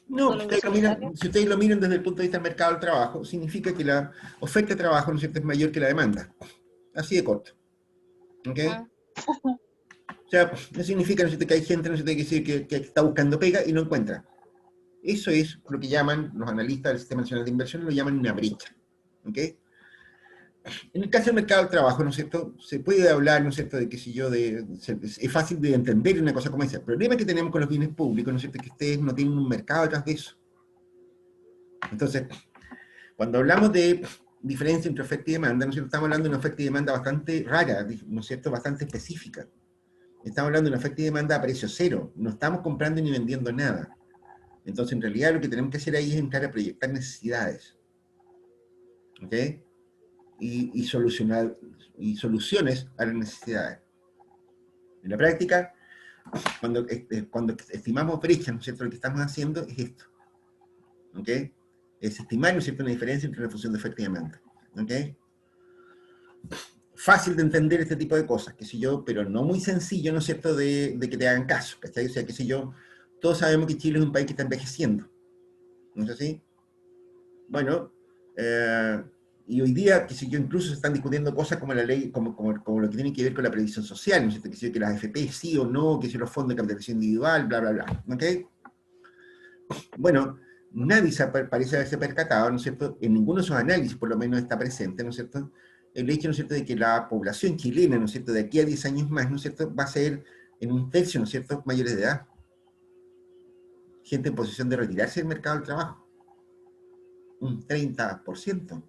No, Nulo ingreso monetario. si ustedes lo miran desde el punto de vista del mercado del trabajo, significa que la oferta de trabajo, ¿no es cierto?, es mayor que la demanda. Así de corto. ¿Ok? Ah, O sea, no significa, ¿no es cierto?, que hay gente, ¿no es cierto?, que está buscando pega y no encuentra. Eso es lo que llaman los analistas del Sistema Nacional de Inversión, lo llaman una brecha. ¿Ok? En el caso del mercado del trabajo, ¿no es cierto?, se puede hablar, ¿no es cierto?, de que si yo, es fácil de entender una cosa como esa. El problema que tenemos con los bienes públicos, ¿no es cierto?, es que ustedes no tienen un mercado detrás de eso. Entonces, cuando hablamos de diferencia entre oferta y demanda, ¿no es cierto?, estamos hablando de una oferta y demanda bastante rara, ¿no es cierto?, bastante específica. Estamos hablando de una oferta y demanda a precio cero. No estamos comprando ni vendiendo nada. Entonces, en realidad, lo que tenemos que hacer ahí es entrar a proyectar necesidades. ¿Ok? Y soluciones a las necesidades. En la práctica, cuando estimamos brechas, ¿no es cierto?, lo que estamos haciendo es esto. ¿Ok? Es estimar, ¿no es cierto?, una diferencia entre una función de oferta y demanda. ¿Ok? Fácil de entender este tipo de cosas, qué sé yo, pero no muy sencillo, ¿no es cierto?, de que te hagan caso, ¿cachai? O sea, qué sé yo, todos sabemos que Chile es un país que está envejeciendo, ¿no es así? Bueno, y hoy día, qué sé yo, incluso se están discutiendo cosas como la ley, como lo que tiene que ver con la previsión social, ¿no es cierto?, que sé yo, que las AFP sí o no, que si los fondos de capitalización individual, bla, bla, bla, ¿ok? Bueno, nadie parece haberse percatado, ¿no es cierto?, en ninguno de esos análisis por lo menos está presente, ¿no es cierto?, el hecho, ¿no es cierto?, de que la población chilena, ¿no es cierto?, de aquí a 10 años más, ¿no es cierto?, va a ser en un tercio, ¿no es cierto?, mayores de edad. Gente en posición de retirarse del mercado del trabajo. Un 30%.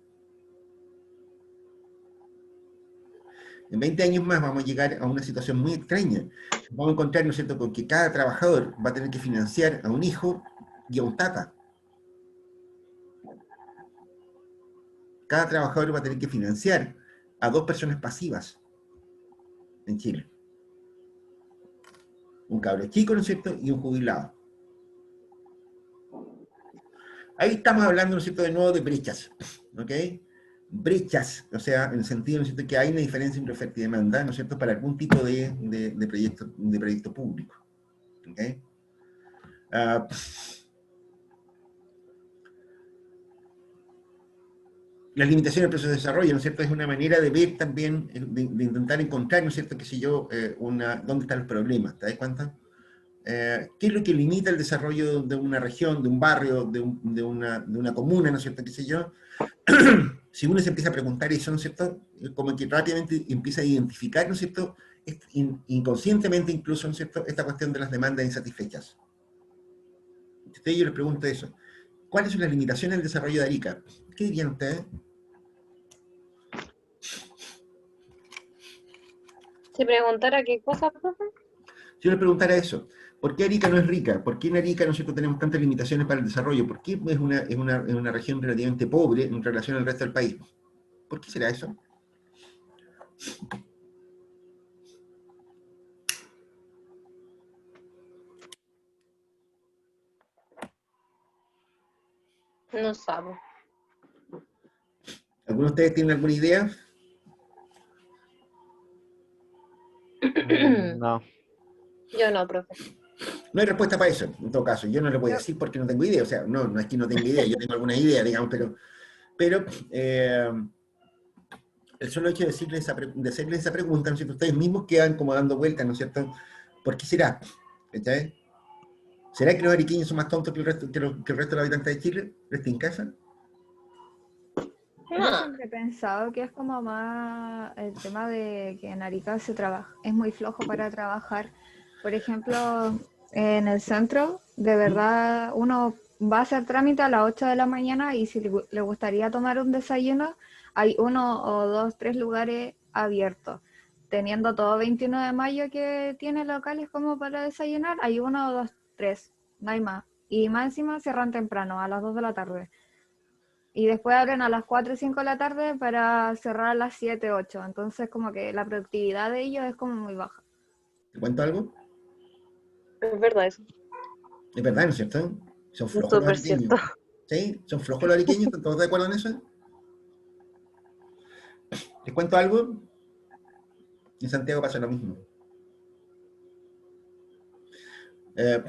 En 20 años más vamos a llegar a una situación muy extraña. Vamos a encontrar, ¿no es cierto?, con que cada trabajador va a tener que financiar a un hijo y a un tata. Cada trabajador va a tener que financiar a 2 personas pasivas en Chile. Un cabro chico, ¿no es cierto?, y un jubilado. Ahí estamos hablando, ¿no es cierto?, de nuevo de brechas, ¿ok? Brechas, o sea, en el sentido, ¿no es cierto?, que hay una diferencia entre oferta y demanda, ¿no es cierto?, para algún tipo de proyecto público, ¿ok? Uh, las limitaciones del proceso de desarrollo, ¿no es cierto?, es una manera de ver también, de intentar encontrar, ¿no es cierto?, qué sé yo, dónde están los problemas, ¿te das cuenta? ¿Qué es lo que limita el desarrollo de una región, de un barrio, de una comuna, ¿no es cierto?, qué sé yo? Si uno se empieza a preguntar eso, ¿no es cierto?, como que rápidamente empieza a identificar, ¿no es cierto?, inconscientemente incluso, ¿no es cierto?, esta cuestión de las demandas insatisfechas. Entonces yo les pregunto eso. ¿Cuáles son las limitaciones del desarrollo de Arica? ¿Qué dirían ustedes? Si preguntara qué cosa, profe. Si yo les preguntara eso, ¿por qué Arica no es rica? ¿Por qué en Arica, ¿no es cierto?, tenemos tantas limitaciones para el desarrollo? ¿Por qué es una región relativamente pobre en relación al resto del país? ¿Por qué será eso? No sabe. ¿Alguno de ustedes tienen alguna idea? No. Yo no, profe. No hay respuesta para eso, en todo caso. Yo no le voy a Yo- decir porque no tengo idea. O sea, no es que no tenga idea, yo tengo alguna idea, digamos, pero el solo hecho de, de hacerle esa pregunta, ¿no es cierto? Ustedes mismos quedan como dando vueltas, ¿no es cierto? ¿Por qué será? ¿Cachai? ¿Será que los ariqueños son más tontos que el resto, que el resto de los habitantes de Chile? ¿Resta en casa? Yo No. siempre he pensado que es como más el tema de que en Arica se trabaja, es muy flojo para trabajar. Por ejemplo, en el centro, de verdad, uno va a hacer trámite a las 8 de la mañana y si le gustaría tomar un desayuno, hay uno o dos, tres lugares abiertos. Teniendo todo 21 de mayo que tiene locales como para desayunar, hay uno o dos, tres, no hay más. Y más encima cierran temprano, a las 2 de la tarde. Y después abren a las 4 y 5 de la tarde para cerrar a las 7 8. Entonces como que la productividad de ellos es como muy baja. ¿Te cuento algo? Es verdad eso. Es verdad, ¿no es cierto? Son Es flojos los súper ariqueños. cierto. ¿Sí? Son flojos los ariqueños, ¿están todos de acuerdo en eso? ¿Les cuento algo? En Santiago pasa lo mismo. Eh,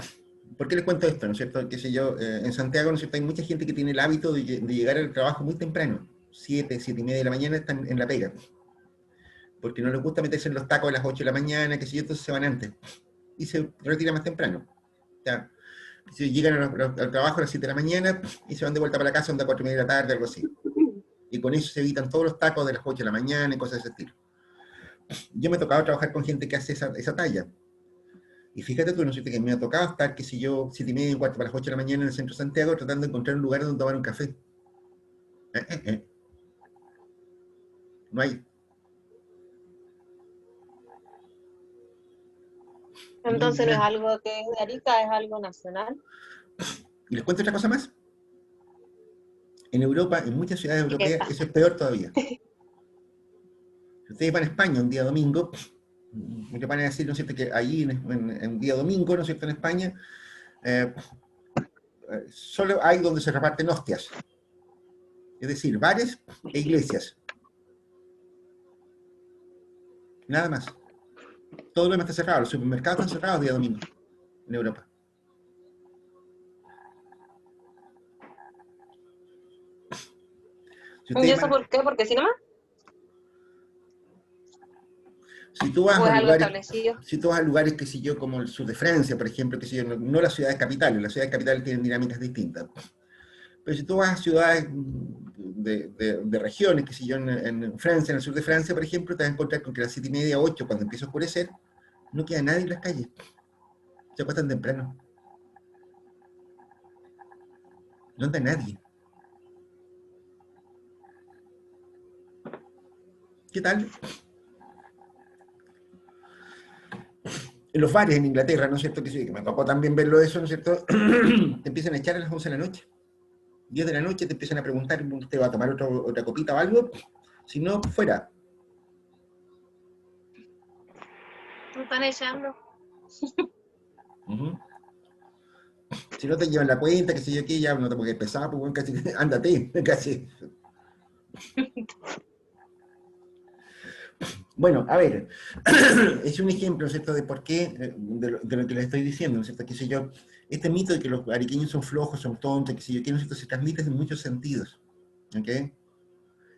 ¿Por qué les cuento esto? ¿No es cierto? Qué sé yo, en Santiago, ¿no es cierto? Hay mucha gente que tiene el hábito de llegar al trabajo muy temprano. 7, 7 y media de la mañana están en la pega. Porque no les gusta meterse en los tacos a las 8 de la mañana, qué sé yo, entonces se van antes. Y se retiran más temprano. Ya. Si llegan al trabajo a las 7 de la mañana y se van de vuelta para la casa a las 4 y media de la tarde, algo así. Y con eso se evitan todos los tacos de las 8 de la mañana y cosas de ese estilo. Yo me he tocado trabajar con gente que hace esa talla. Y fíjate tú, no sé, que me ha tocado estar, qué sé yo, 7 y media, un cuarto para las 8 de la mañana en el centro de Santiago, tratando de encontrar un lugar donde tomar un café. Eh. No hay. No hay Entonces no es nada. algo que es de Arica, es algo nacional. Y les cuento otra cosa más. En Europa, en muchas ciudades europeas, Epa. eso es peor todavía. Si ustedes van a España un día domingo, me van a decir, ¿no es cierto?, que allí en día domingo, ¿no es cierto?, en España, eh, solo hay donde se reparten hostias. Es decir, bares e iglesias. Nada más. Todo lo demás está cerrado. Los supermercados están cerrados día domingo en Europa. Si, ¿Y ustedes eso van, por qué? ¿Porque sí nomás? si tú vas ¿O a es algo lugares, establecido? si tú vas a lugares, qué sé yo, como el sur de Francia, por ejemplo, qué sé yo, no las ciudades capitales, las ciudades capitales tienen dinámicas distintas. Pero si tú vas a ciudades de regiones, que si yo en Francia, en el sur de Francia, por ejemplo, te vas a encontrar con que a las 7 y media, 8, cuando empieza a oscurecer, no queda nadie en las calles. Se acuestan temprano. No anda nadie. ¿Qué tal? En los bares en Inglaterra, ¿no es cierto? Que sí, que me tocó también verlo eso, ¿no es cierto? Te empiezan a echar a las 11 de la noche. 10 de la noche te empiezan a preguntar, ¿usted va a tomar otra copita o algo? Si no, fuera. ¿Me están echando? Uh-huh. Si no te llevan la cuenta, que sé yo qué, ya no te puedes pesar, pues bueno, casi, ándate, casi. Bueno, a ver, es un ejemplo, ¿no es cierto?, de por qué, de lo que les estoy diciendo, ¿no es cierto?, que sé yo, este mito de que los ariqueños son flojos, son tontos, que sé yo qué, ¿no es cierto?, se transmite en muchos sentidos, ¿ok?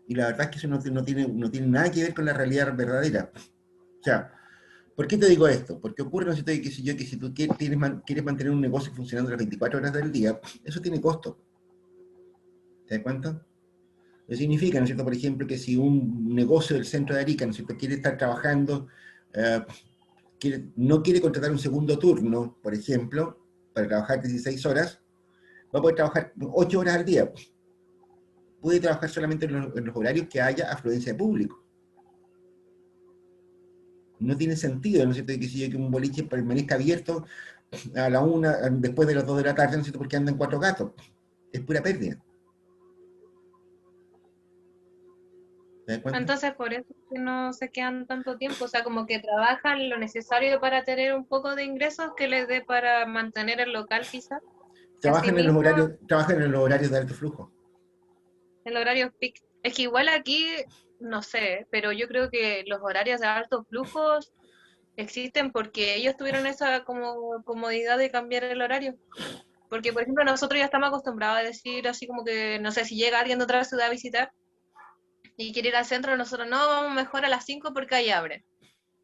Y la verdad es que eso no tiene nada que ver con la realidad verdadera. O sea, ¿por qué te digo esto? Porque ocurre, ¿no es cierto?, que sé yo, que si tú quieres mantener un negocio funcionando las 24 horas del día, eso tiene costo. ¿Te das cuenta? Eso significa, ¿no es cierto?, por ejemplo, que si un negocio del centro de Arica, ¿no es cierto?, quiere estar trabajando, eh, no quiere contratar un segundo turno, por ejemplo, para trabajar 16 horas, va a poder trabajar 8 horas al día. Puede trabajar solamente en los horarios que haya afluencia de público. No tiene sentido, ¿no es cierto?, que si que un boliche permanezca abierto a la 1, después de las 2 de la tarde, ¿no es cierto?, porque andan 4 gatos. Es pura pérdida. ¿Te das cuenta? Entonces por eso es que no se quedan tanto tiempo, o sea, como que trabajan lo necesario para tener un poco de ingresos que les dé para mantener el local quizás. Asimismo, Trabajan en los horarios de alto flujo. el horario peak. Es que igual aquí, no sé, pero yo creo que los horarios de altos flujos existen porque ellos tuvieron esa como comodidad de cambiar el horario. Porque, por ejemplo, nosotros ya estamos acostumbrados a decir así como que, no sé, si llega alguien de otra ciudad a visitar y quiere ir al centro, nosotros no, vamos mejor a las 5 porque ahí abre.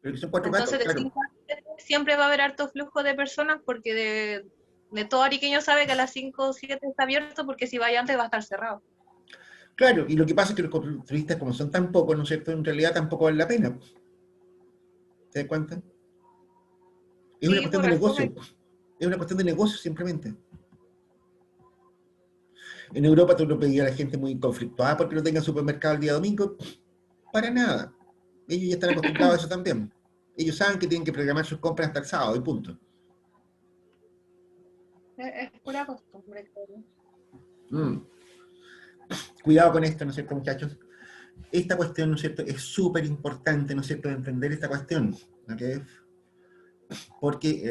Pero que son cuatro gatos, Entonces, de claro. 5 a 7 siempre va a haber harto flujo de personas porque de todo ariqueño sabe que a las 5 o 7 está abierto porque si vaya antes va a estar cerrado. Claro, y lo que pasa es que los turistas, como son tan pocos, ¿no es cierto?, en realidad tampoco vale la pena. ¿Te das cuenta? Es una Sí, cuestión por de resumen. negocio. Es una cuestión de negocio, simplemente. En Europa tú lo pedías a la gente muy conflictuada porque no tengan supermercado el día domingo. Para nada. Ellos ya están acostumbrados a eso también. Ellos saben que tienen que programar sus compras hasta el sábado y punto. Es pura costumbre, creo. Mm. Cuidado con esto, ¿no es cierto, muchachos? Esta cuestión, ¿no es cierto?, es súper importante, ¿no es cierto?, de entender esta cuestión. ¿Ok? Porque,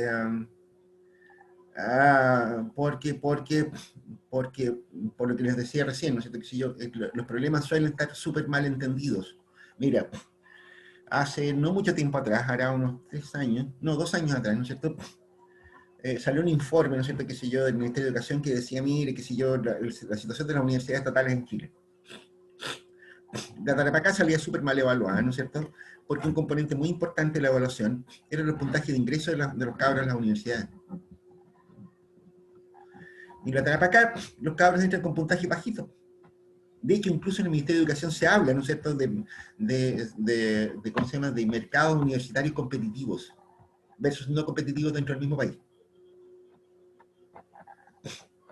por lo que les decía recién, ¿no es cierto?, que si los problemas suelen estar súper mal entendidos. Mira, hace no mucho tiempo atrás, hará unos 3 años, no, 2 años atrás, ¿no es cierto?, salió un informe, ¿no es cierto?, que sé yo, del Ministerio de Educación que decía, mire, que sé yo, la situación de las universidades estatales en Chile. La Tarapacá salía súper mal evaluada, ¿no es cierto?, porque un componente muy importante de la evaluación era los puntajes de ingreso de los cabros a las universidades. Y la Tarapacá, los cabros entran con puntaje bajito. De hecho, incluso en el Ministerio de Educación se habla, ¿no es cierto?, ¿cómo se llama?, de mercados universitarios competitivos versus no competitivos dentro del mismo país.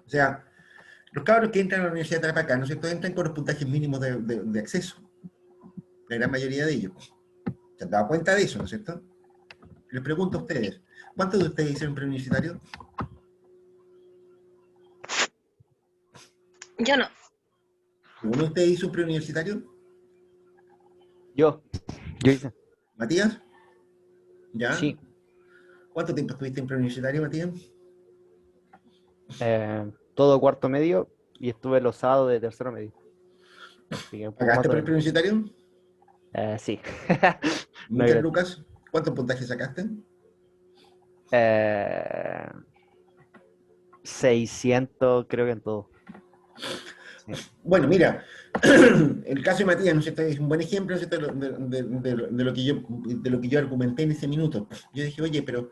O sea, los cabros que entran a la Universidad de Tarapacá, ¿no es cierto?, entran con los puntajes mínimos de acceso. La gran mayoría de ellos. ¿Se han dado cuenta de eso, no es cierto? Les pregunto a ustedes, ¿cuántos de ustedes hicieron preuniversitario? Yo no. ¿Uno de ustedes hizo un preuniversitario? Yo hice. ¿Matías? ¿Ya? Sí. ¿Cuánto tiempo estuviste en preuniversitario, Matías? Todo cuarto medio y estuve los sábados de tercero medio. Así que un poco más ¿Pagaste de por el menos. preuniversitario? Sí. No ¿Muchas hay lucas? ¿Cuántos puntajes sacaste? 600 creo que en todo. Sí. Bueno, mira, el caso de Matías, ¿no es cierto?, es un buen ejemplo, ¿no es cierto?, de lo que yo argumenté en ese minuto. Yo dije, oye, pero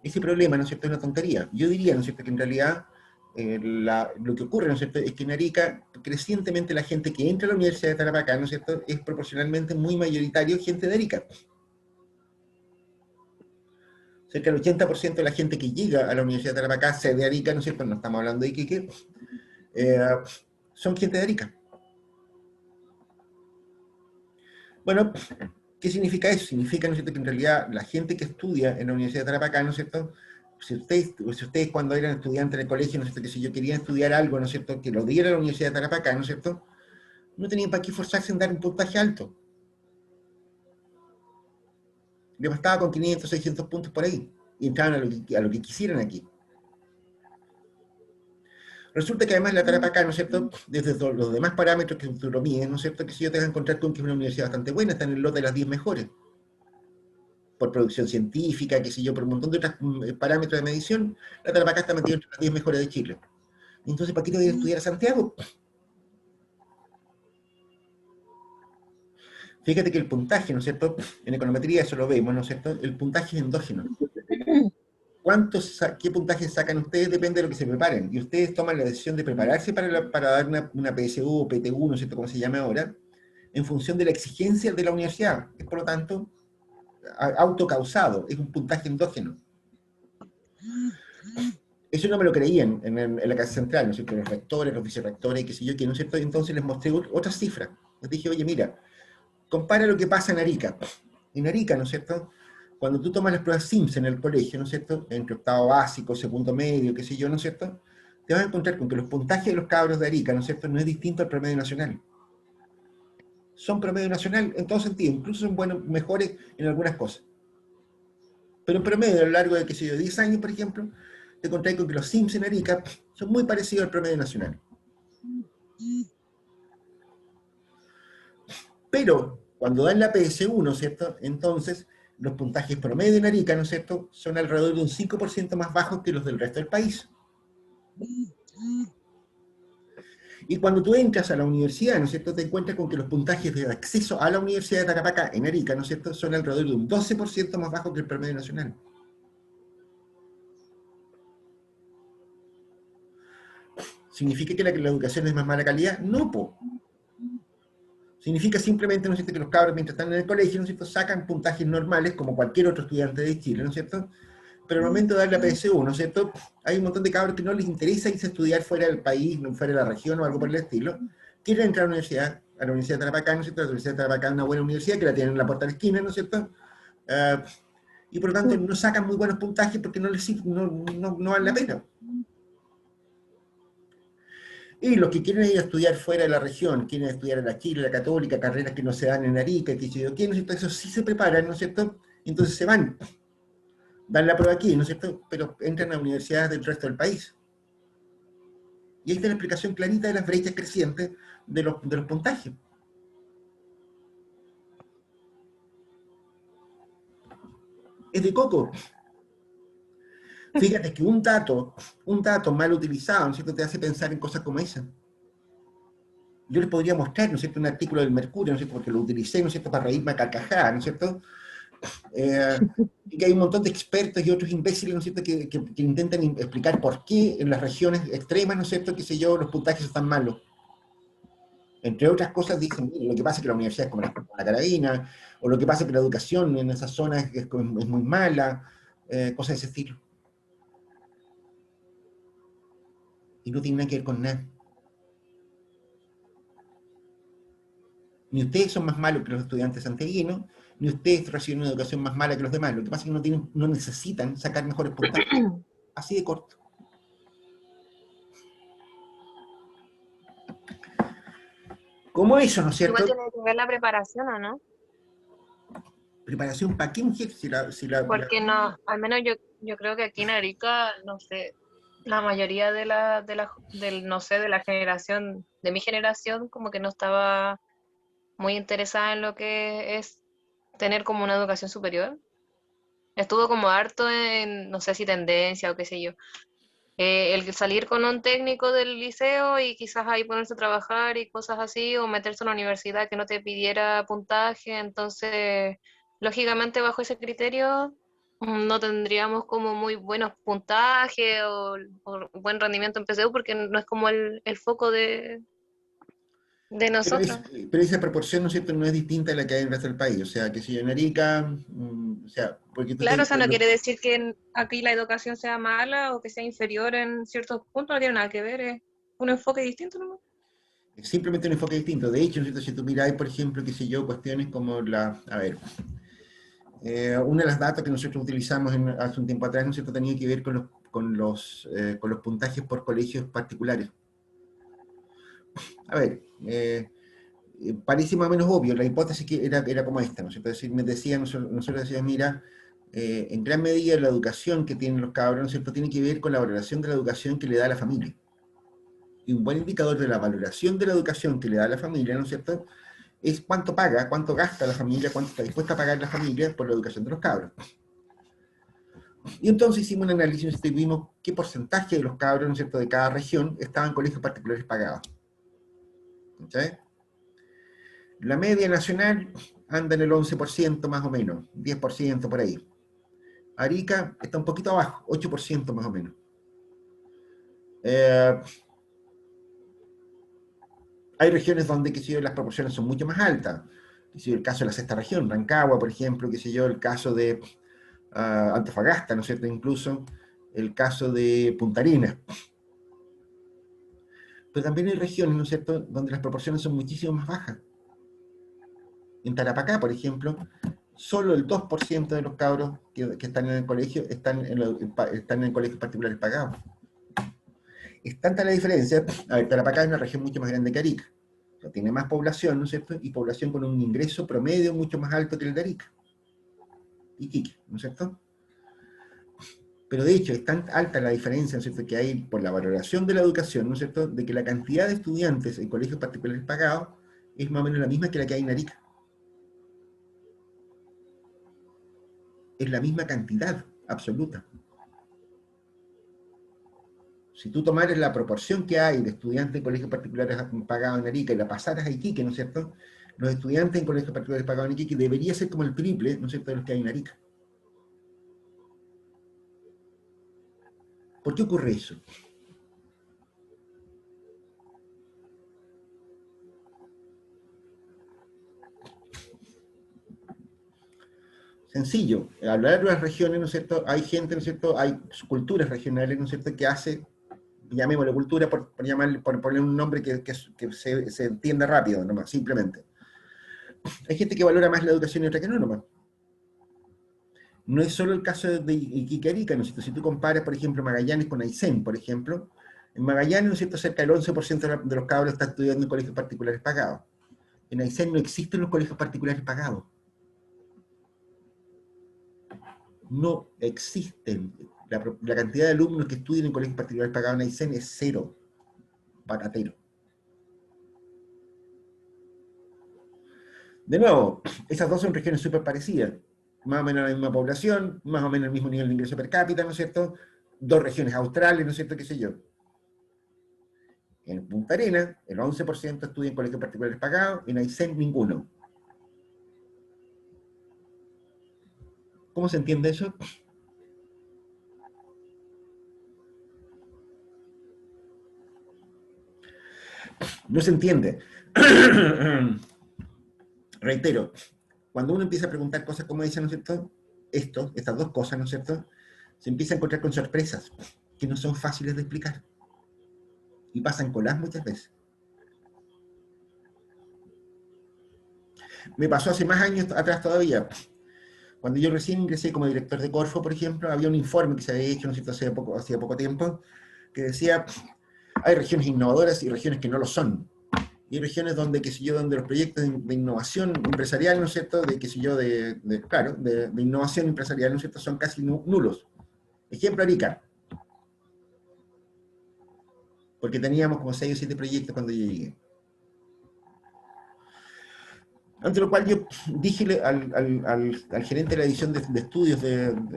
ese problema, ¿no es cierto?, es una tontería. Yo diría, ¿no es cierto?, que en realidad lo que ocurre, ¿no es cierto?, es que en Arica, crecientemente la gente que entra a la Universidad de Tarapacá, ¿no es cierto?, es proporcionalmente muy mayoritario gente de Arica. Cerca del 80% de la gente que llega a la Universidad de Tarapacá, sede de Arica, ¿no es cierto?, no estamos hablando de Iquique, son gente de Arica. Bueno, ¿qué significa eso? Significa, ¿no es cierto?, que en realidad la gente que estudia en la Universidad de Tarapacá, ¿no es cierto?, si ustedes cuando eran estudiantes en el colegio, ¿no es cierto?, que si yo quería estudiar algo, ¿no es cierto?, que lo diera la Universidad de Tarapacá, ¿no es cierto?, no tenían para qué esforzarse en dar un puntaje alto. Les bastaba con 500, 600 puntos por ahí, y entraban a lo que quisieran aquí. Resulta que además la Tarapacá, ¿no es cierto?, desde los demás parámetros que tú lo mides, ¿no es cierto?, que si yo te vas a encontrar con que es una universidad bastante buena, está en el lote de las 10 mejores. Por producción científica, qué sé yo, por un montón de otros parámetros de medición, la Tarapacá está metida entre las 10 mejores de Chile. Entonces, ¿para qué te voy a estudiar a Santiago? Fíjate que el puntaje, ¿no es cierto?, en econometría eso lo vemos, ¿no es cierto?, el puntaje es endógeno. ¿Qué puntaje sacan ustedes? Depende de lo que se preparen. Y ustedes toman la decisión de prepararse para dar una PSU o PTU, ¿no es cierto?, como se llama ahora, en función de la exigencia de la universidad. Es, por lo tanto, autocausado, es un puntaje endógeno. Eso no me lo creían en la Casa Central, ¿no es cierto?, los rectores, los vicerrectores, qué sé yo, que, ¿no es cierto?, entonces les mostré otras cifras. Les dije, oye, mira, compara lo que pasa en Arica. En Arica, ¿no es cierto?, cuando tú tomas las pruebas SIMS en el colegio, ¿no es cierto?, entre octavo básico, segundo medio, qué sé yo, ¿no es cierto?, te vas a encontrar con que los puntajes de los cabros de Arica, ¿no es cierto?, no es distinto al promedio nacional. Son promedio nacional en todo sentido, incluso son buenos, mejores en algunas cosas. Pero en promedio, a lo largo de, qué sé yo, 10 años, por ejemplo, te encontrás con que los SIMS en Arica son muy parecidos al promedio nacional. Pero, cuando dan la PSU, ¿no es cierto?, entonces los puntajes promedio en Arica, ¿no es cierto?, son alrededor de un 5% más bajos que los del resto del país. Y cuando tú entras a la universidad, ¿no es cierto?, te encuentras con que los puntajes de acceso a la Universidad de Tarapacá en Arica, ¿no es cierto?, son alrededor de un 12% más bajos que el promedio nacional. ¿Significa que la educación es más mala calidad? No, po. Significa simplemente, ¿no es cierto?, que los cabros mientras están en el colegio, ¿no es cierto?, sacan puntajes normales como cualquier otro estudiante de Chile, ¿no es cierto?, pero al momento de dar la PSU, ¿no es cierto?, hay un montón de cabros que no les interesa irse a estudiar fuera del país, fuera de la región o algo por el estilo, quieren entrar a la Universidad de Tarapacá, ¿no es cierto?, la Universidad de Tarapacá es una buena universidad que la tienen en la puerta de la esquina, ¿no es cierto?, y por lo tanto no sacan muy buenos puntajes porque no vale la pena. Y los que quieren ir a estudiar fuera de la región, quieren estudiar en la Chile, la Católica, carreras que no se dan en Arica, que yo quiero, ¿no es cierto?, eso sí se preparan, ¿no es cierto?, entonces se van, dan la prueba aquí, ¿no es cierto?, pero entran a universidades del resto del país. Y ahí está la explicación clarita de las brechas crecientes de los puntajes. Es de coco. Fíjate que un dato mal utilizado, ¿no es cierto?, te hace pensar en cosas como esa. Yo les podría mostrar, ¿no es cierto?, un artículo del Mercurio, ¿no es cierto?, porque lo utilicé, ¿no es cierto?, para reírme a carcajadas, ¿no es cierto?, y que hay un montón de expertos y otros imbéciles, ¿no es cierto?, que intentan explicar por qué en las regiones extremas, ¿no es cierto?, qué sé yo, los puntajes están malos. Entre otras cosas dicen, mira, lo que pasa es que la universidad es como la carabina, o lo que pasa es que la educación en esas zonas es muy mala, cosas de ese estilo. Y no tiene nada que ver con nada. Ni ustedes son más malos que los estudiantes santiaguinos, ni ustedes reciben una educación más mala que los demás. Lo que pasa es que no necesitan sacar mejores puntajes. Así de corto. Como eso, ¿no es Igual cierto? tiene que ver la preparación, ¿o no? ¿Preparación para qué, mujer? Porque no, al menos yo creo que aquí en Arica, no sé, la mayoría no sé, de la generación, de mi generación, como que no estaba muy interesada en lo que es tener como una educación superior. Estuvo como harto en, no sé si tendencia o qué sé yo. El salir con un técnico del liceo y quizás ahí ponerse a trabajar y cosas así, o meterse a una universidad que no te pidiera puntaje, entonces, lógicamente bajo ese criterio no tendríamos como muy buenos puntajes o buen rendimiento en PSU porque no es como el foco de Pero, nosotros. pero esa proporción, ¿no es cierto?, no es distinta a la que hay en el resto del país. O sea, que si en Arica, o sea, porque tú Claro, o sea, no te, quiere decir que aquí la educación sea mala o que sea inferior en ciertos puntos, no tiene nada que ver, es un enfoque distinto, ¿no? es simplemente un enfoque distinto. De hecho, ¿no es cierto?, si tú miráis, por ejemplo, qué sé yo, cuestiones como a ver, una de las datos que nosotros utilizamos hace un tiempo atrás, ¿no es cierto?, tenía que ver con los puntajes por colegios particulares. A ver, parece más o menos obvio, la hipótesis que era como esta, ¿no es cierto? Es decir, nosotros decíamos, mira, en gran medida la educación que tienen los cabros, ¿no es cierto?, tiene que ver con la valoración de la educación que le da la familia. Y un buen indicador de la valoración de la educación que le da la familia, ¿no es cierto?, es cuánto paga, cuánto gasta la familia, cuánto está dispuesta a pagar la familia por la educación de los cabros. Y entonces hicimos un análisis y vimos qué porcentaje de los cabros, ¿no es cierto?, de cada región estaban en colegios particulares pagados. ¿Okay? La media nacional anda en el 11% más o menos, 10% por ahí. Arica está un poquito abajo, 8% más o menos. Hay regiones donde, qué sé yo, las proporciones son mucho más altas. Qué sé yo, el caso de la sexta región, Rancagua, por ejemplo, qué sé yo, el caso de Antofagasta, ¿no es cierto? Incluso el caso de Punta Arenas. Pero también hay regiones, ¿no es cierto?, donde las proporciones son muchísimo más bajas. En Tarapacá, por ejemplo, solo el 2% de los cabros que están en el colegio están en colegios particulares pagados. Es tanta la diferencia. A ver, Tarapacá es una región mucho más grande que Arica. O sea, tiene más población, ¿no es cierto? Y población con un ingreso promedio mucho más alto que el de Arica. Iquique, ¿no es cierto? Pero de hecho es tan alta la diferencia, ¿no es cierto?, que hay por la valoración de la educación, ¿no es cierto?, de que la cantidad de estudiantes en colegios particulares pagados es más o menos la misma que la que hay en Arica. es la misma cantidad absoluta. Si tú tomaras la proporción que hay de estudiantes en colegios particulares pagados en Arica y la pasaras a Iquique, ¿no es cierto? Los estudiantes en colegios particulares pagados en Iquique debería ser como el triple, ¿no es cierto?, de los que hay en Arica. ¿Por qué ocurre eso? Sencillo, al hablar de las regiones, ¿no es cierto?, hay gente, ¿no es cierto?, hay culturas regionales, ¿no es cierto?, que hace, llamémosle cultura por poner un nombre que se entienda rápido, nomás, simplemente. Hay gente que valora más la educación y otra que no, nomás. No es solo el caso de Iquique Arica, ¿no es cierto? Si tú comparas, por ejemplo, Magallanes con Aysén, por ejemplo, en Magallanes, ¿no es cierto?, cerca del 11% de los cabros está estudiando en colegios particulares pagados. En Aysén no existen los colegios particulares pagados. No existen. La cantidad de alumnos que estudian en colegios particulares pagados en Aysén es cero. Patatero. De nuevo, esas dos son regiones súper parecidas. Más o menos la misma población, más o menos el mismo nivel de ingreso per cápita, ¿no es cierto? Dos regiones australes, ¿no es cierto? ¿Qué sé yo? En Punta Arenas, el 11% estudia en colegios particulares pagados, en Aysén ninguno. ¿Cómo se entiende eso? No se entiende. Reitero, cuando uno empieza a preguntar cosas como esa, ¿no es cierto? Estas dos cosas, ¿no es cierto? Se empieza a encontrar con sorpresas que no son fáciles de explicar. Y pasan colas muchas veces. Me pasó hace más años atrás todavía. Cuando yo recién ingresé como director de Corfo, por ejemplo, había un informe que se había hecho, ¿no es cierto?, hacía poco tiempo, que decía, hay regiones innovadoras y regiones que no lo son. Y hay regiones donde, qué sé yo, donde los proyectos de innovación empresarial, ¿no es cierto?, de, qué sé yo, de innovación empresarial, ¿no es cierto?, son casi nulos. Ejemplo, Arica. Porque teníamos como 6 o 7 proyectos cuando yo llegué. Ante lo cual yo dije al gerente de la edición de estudios,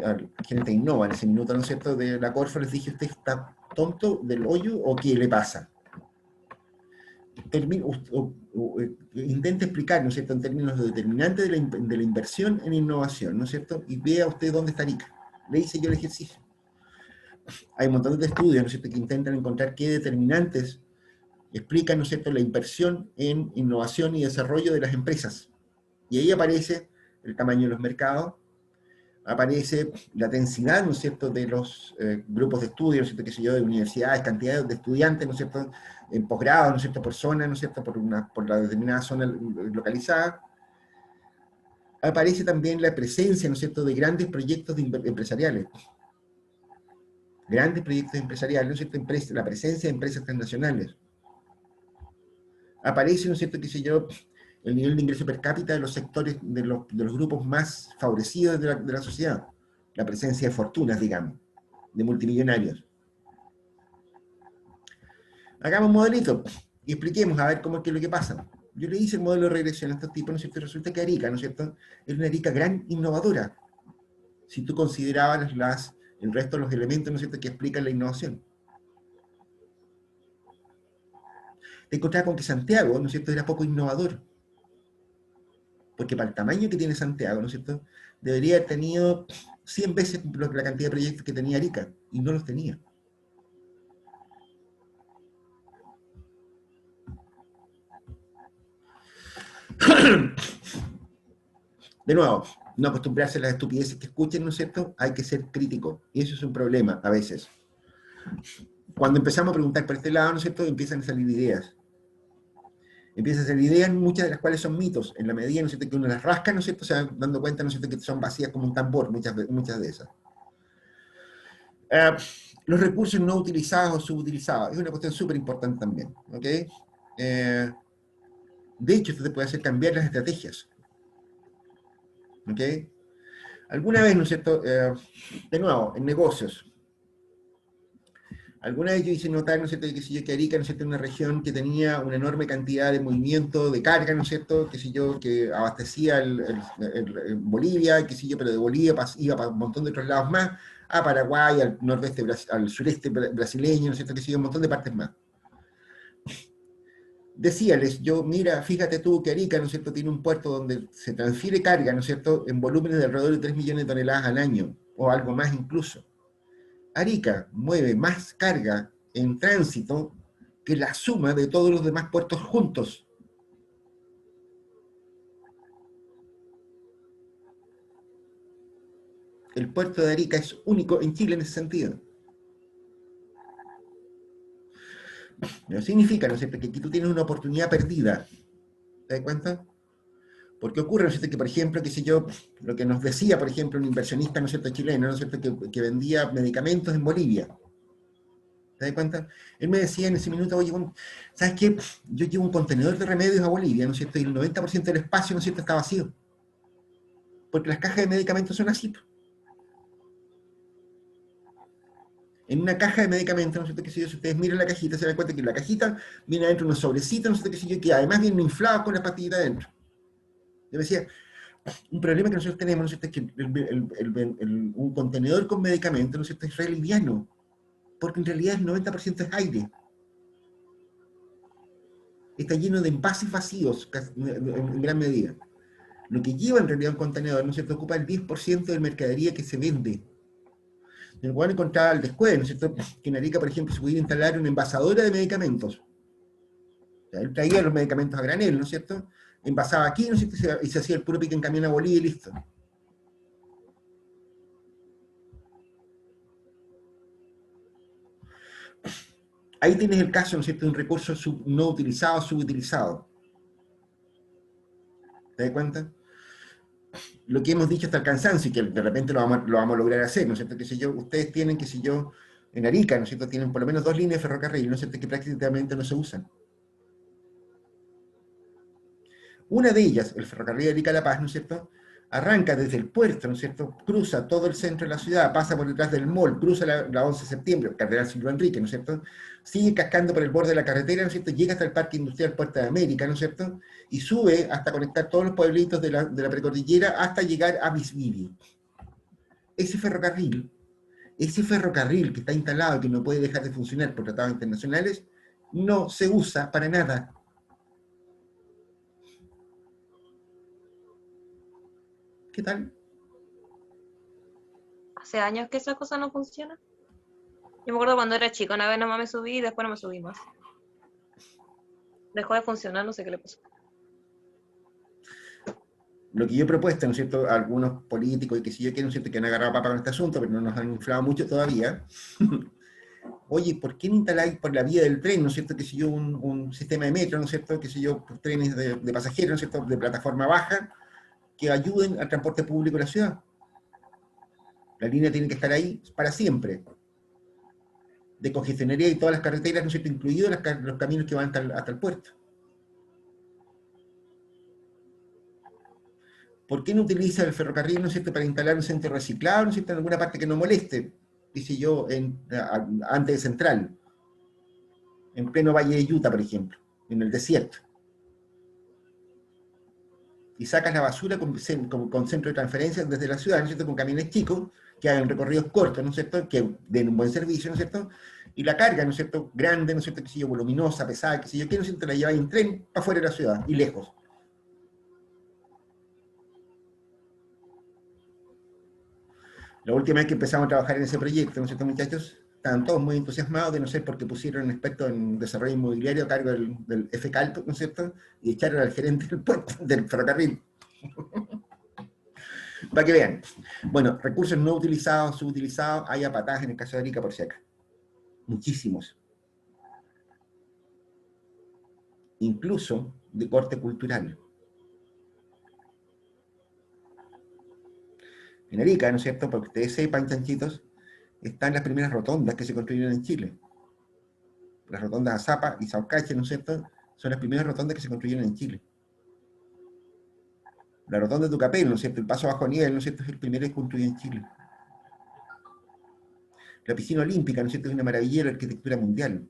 al gerente de Innova en ese minuto, ¿no es cierto?, de la Corfo, les dije, ¿usted está tonto del hoyo o qué le pasa? Intente explicar, ¿no es cierto?, en términos de determinantes de la inversión en innovación, ¿no es cierto?, y vea usted dónde está Arica. Le hice yo el ejercicio. Hay un montón de estudios, ¿no es cierto?, que intentan encontrar qué determinantes explican, ¿no es cierto?, la inversión en innovación y desarrollo de las empresas. Y ahí aparece el tamaño de los mercados, aparece la densidad, ¿no es cierto?, de los grupos de estudio, ¿no es cierto?, qué sé yo, de universidades, cantidad de estudiantes, ¿no es cierto?, en posgrado, ¿no es cierto?, por zona, ¿no es cierto?, por la determinada zona localizada. Aparece también la presencia, ¿no es cierto?, de grandes proyectos empresariales. Grandes proyectos empresariales, ¿no es cierto?, la presencia de empresas transnacionales. Aparece, ¿no es cierto?, qué sé yo, el nivel de ingreso per cápita de los sectores, de los grupos más favorecidos de la sociedad. La presencia de fortunas, digamos, de multimillonarios. Hagamos un modelito y expliquemos a ver cómo es que es lo que pasa. Yo le hice el modelo de regresión a estos tipos, ¿no es cierto? Y resulta que Arica, ¿no es cierto?, es una Arica gran innovadora, si tú considerabas el resto de los elementos, ¿no es cierto?, que explican la innovación. Te encontraba con que Santiago, ¿no es cierto?, era poco innovador. Porque para el tamaño que tiene Santiago, ¿no es cierto?, debería haber tenido 100 veces la cantidad de proyectos que tenía Arica, y no los tenía. De nuevo, no acostumbrarse a las estupideces que escuchen, ¿no es cierto? Hay que ser crítico, y eso es un problema a veces. Cuando empezamos a preguntar por este lado, ¿no es cierto?, empiezan a salir ideas. Empiezan a salir ideas, muchas de las cuales son mitos, en la medida, ¿no es cierto?, que uno las rasca, ¿no es cierto?, se va dando cuenta, ¿no es cierto?, que son vacías como un tambor, muchas de esas. Los recursos no utilizados o subutilizados, es una cuestión súper importante también, ¿ok? De hecho, esto te puede hacer cambiar las estrategias, ¿ok? Alguna vez, ¿no es cierto?, de nuevo, en negocios, Alguna vez yo hice notar, ¿no es cierto?, que Arica, ¿no es cierto?, una región que tenía una enorme cantidad de movimiento de carga, ¿no es cierto?, que abastecía Bolivia, pero de Bolivia iba para un montón de otros lados más, a Paraguay, al nordeste, al sureste brasileño, ¿no es cierto?, un montón de partes más. Decíales yo, mira, fíjate tú que Arica, ¿no es cierto?, tiene un puerto donde se transfiere carga, ¿no es cierto?, en volúmenes de alrededor de 3 millones de toneladas al año, o algo más incluso. Arica mueve más carga en tránsito que la suma de todos los demás puertos juntos. El puerto de Arica es único en Chile en ese sentido. Pero significa, ¿no es cierto?, que aquí tú tienes una oportunidad perdida. ¿Te das cuenta? Porque ocurre, ¿no es cierto?, que por ejemplo, qué sé yo, lo que nos decía, por ejemplo, un inversionista, ¿no es cierto?, chileno, ¿no es cierto?, que vendía medicamentos en Bolivia. ¿Te das cuenta? Él me decía en ese minuto, oye, ¿sabes qué? Yo llevo un contenedor de remedios a Bolivia, ¿no es cierto? Y el 90% del espacio, ¿no es cierto?, está vacío. Porque las cajas de medicamentos son así. En una caja de medicamentos, ¿no es cierto?, que si ustedes miran la cajita, se dan cuenta que la cajita viene adentro unos sobrecitos, ¿no es cierto?, que además vienen inflados con la pastillita adentro. Yo me decía, un problema que nosotros tenemos, ¿no es cierto?, es que un contenedor con medicamentos, ¿no es cierto?, es re liviano, porque en realidad el 90% es aire. Está lleno de envases vacíos, en gran medida. Lo que lleva en realidad un contenedor, ¿no es cierto?, ocupa el 10% de mercadería que se vende. El cual encontraba el descuido, ¿no es cierto?, que en Arica, por ejemplo, se pudiera instalar una envasadora de medicamentos. O sea, él traía los medicamentos a granel, ¿no es cierto?, envasaba aquí, ¿no es cierto?, y se hacía el puro pique en camión a Bolivia y listo. Ahí tienes el caso, ¿no es cierto?, de un recurso no utilizado, subutilizado. ¿Te das cuenta? Lo que hemos dicho hasta el cansancio y que de repente lo vamos a lograr hacer, ¿no es cierto? Que si yo, ustedes tienen, que si yo, en Arica, ¿no es cierto?, tienen por lo menos 2 líneas de ferrocarril, ¿no es cierto?, que prácticamente no se usan. Una de ellas, el ferrocarril de Arica-La Paz, ¿no es cierto?, arranca desde el puerto, ¿no es cierto?, cruza todo el centro de la ciudad, pasa por detrás del mall, cruza la 11 de septiembre, Catedral Silva Enrique, ¿no es cierto?, sigue cascando por el borde de la carretera, ¿no es cierto?, llega hasta el Parque Industrial Puerta de América, ¿no es cierto?, y sube hasta conectar todos los pueblitos de la precordillera hasta llegar a Bisbiri. Ese ferrocarril que está instalado y que no puede dejar de funcionar por tratados internacionales, no se usa para nada. ¿Qué tal? Hace años que esa cosa no funciona. Yo me acuerdo cuando era chica, una vez nomás me subí y después no me subí más. Dejó de funcionar, no sé qué le pasó. Lo que yo he propuesto, ¿no es cierto?, a algunos políticos y que si yo quiero, ¿no es cierto?, que han agarrado papa con este asunto, pero no nos han inflado mucho todavía. Oye, ¿por qué no instaláis por la vía del tren, ¿no es cierto?, que si yo un sistema de metro, ¿no es cierto?, que si yo trenes de pasajeros, ¿no es cierto?, de plataforma baja, que ayuden al transporte público de la ciudad. La línea tiene que estar ahí para siempre. De congestionaría y todas las carreteras, ¿no es cierto?, incluidos los caminos que van hasta el puerto. ¿Por qué no utiliza el ferrocarril, ¿no es cierto?, para instalar un centro reciclado, ¿no es cierto?, en alguna parte que no moleste, dice yo, antes de Central, en pleno Valle de Utah, por ejemplo, en el desierto. Y sacas la basura con centro de transferencia desde la ciudad, ¿no es cierto?, con camiones chicos, que hagan recorridos cortos, ¿no es cierto?, que den un buen servicio, ¿no es cierto?, y la carga, ¿no es cierto?, grande, ¿no es cierto?, que si yo, voluminosa, pesada, que si yo quiero, ¿no es cierto?, la lleva en tren para afuera de la ciudad, y lejos. La última vez que empezamos a trabajar en ese proyecto, ¿no es cierto, muchachos? Estaban todos muy entusiasmados, de no ser porque pusieron un experto en desarrollo inmobiliario a cargo del FCALP, ¿no es cierto?, y echaron al gerente del ferrocarril. Para que vean. Bueno, recursos no utilizados, subutilizados, hay a patadas en el caso de Arica, por si acá. Muchísimos. Incluso de corte cultural. En Arica, ¿no es cierto?, porque ustedes sepan, chanchitos, están las primeras rotondas que se construyeron en Chile. Las rotondas Azapa y Saucache, ¿no es cierto?, son las primeras rotondas que se construyeron en Chile. La rotonda de Tucapel, ¿no es cierto?, el paso bajo nivel, ¿no es cierto?, es el primero que construyó en Chile. La piscina olímpica, ¿no es cierto?, es una maravilla de la arquitectura mundial.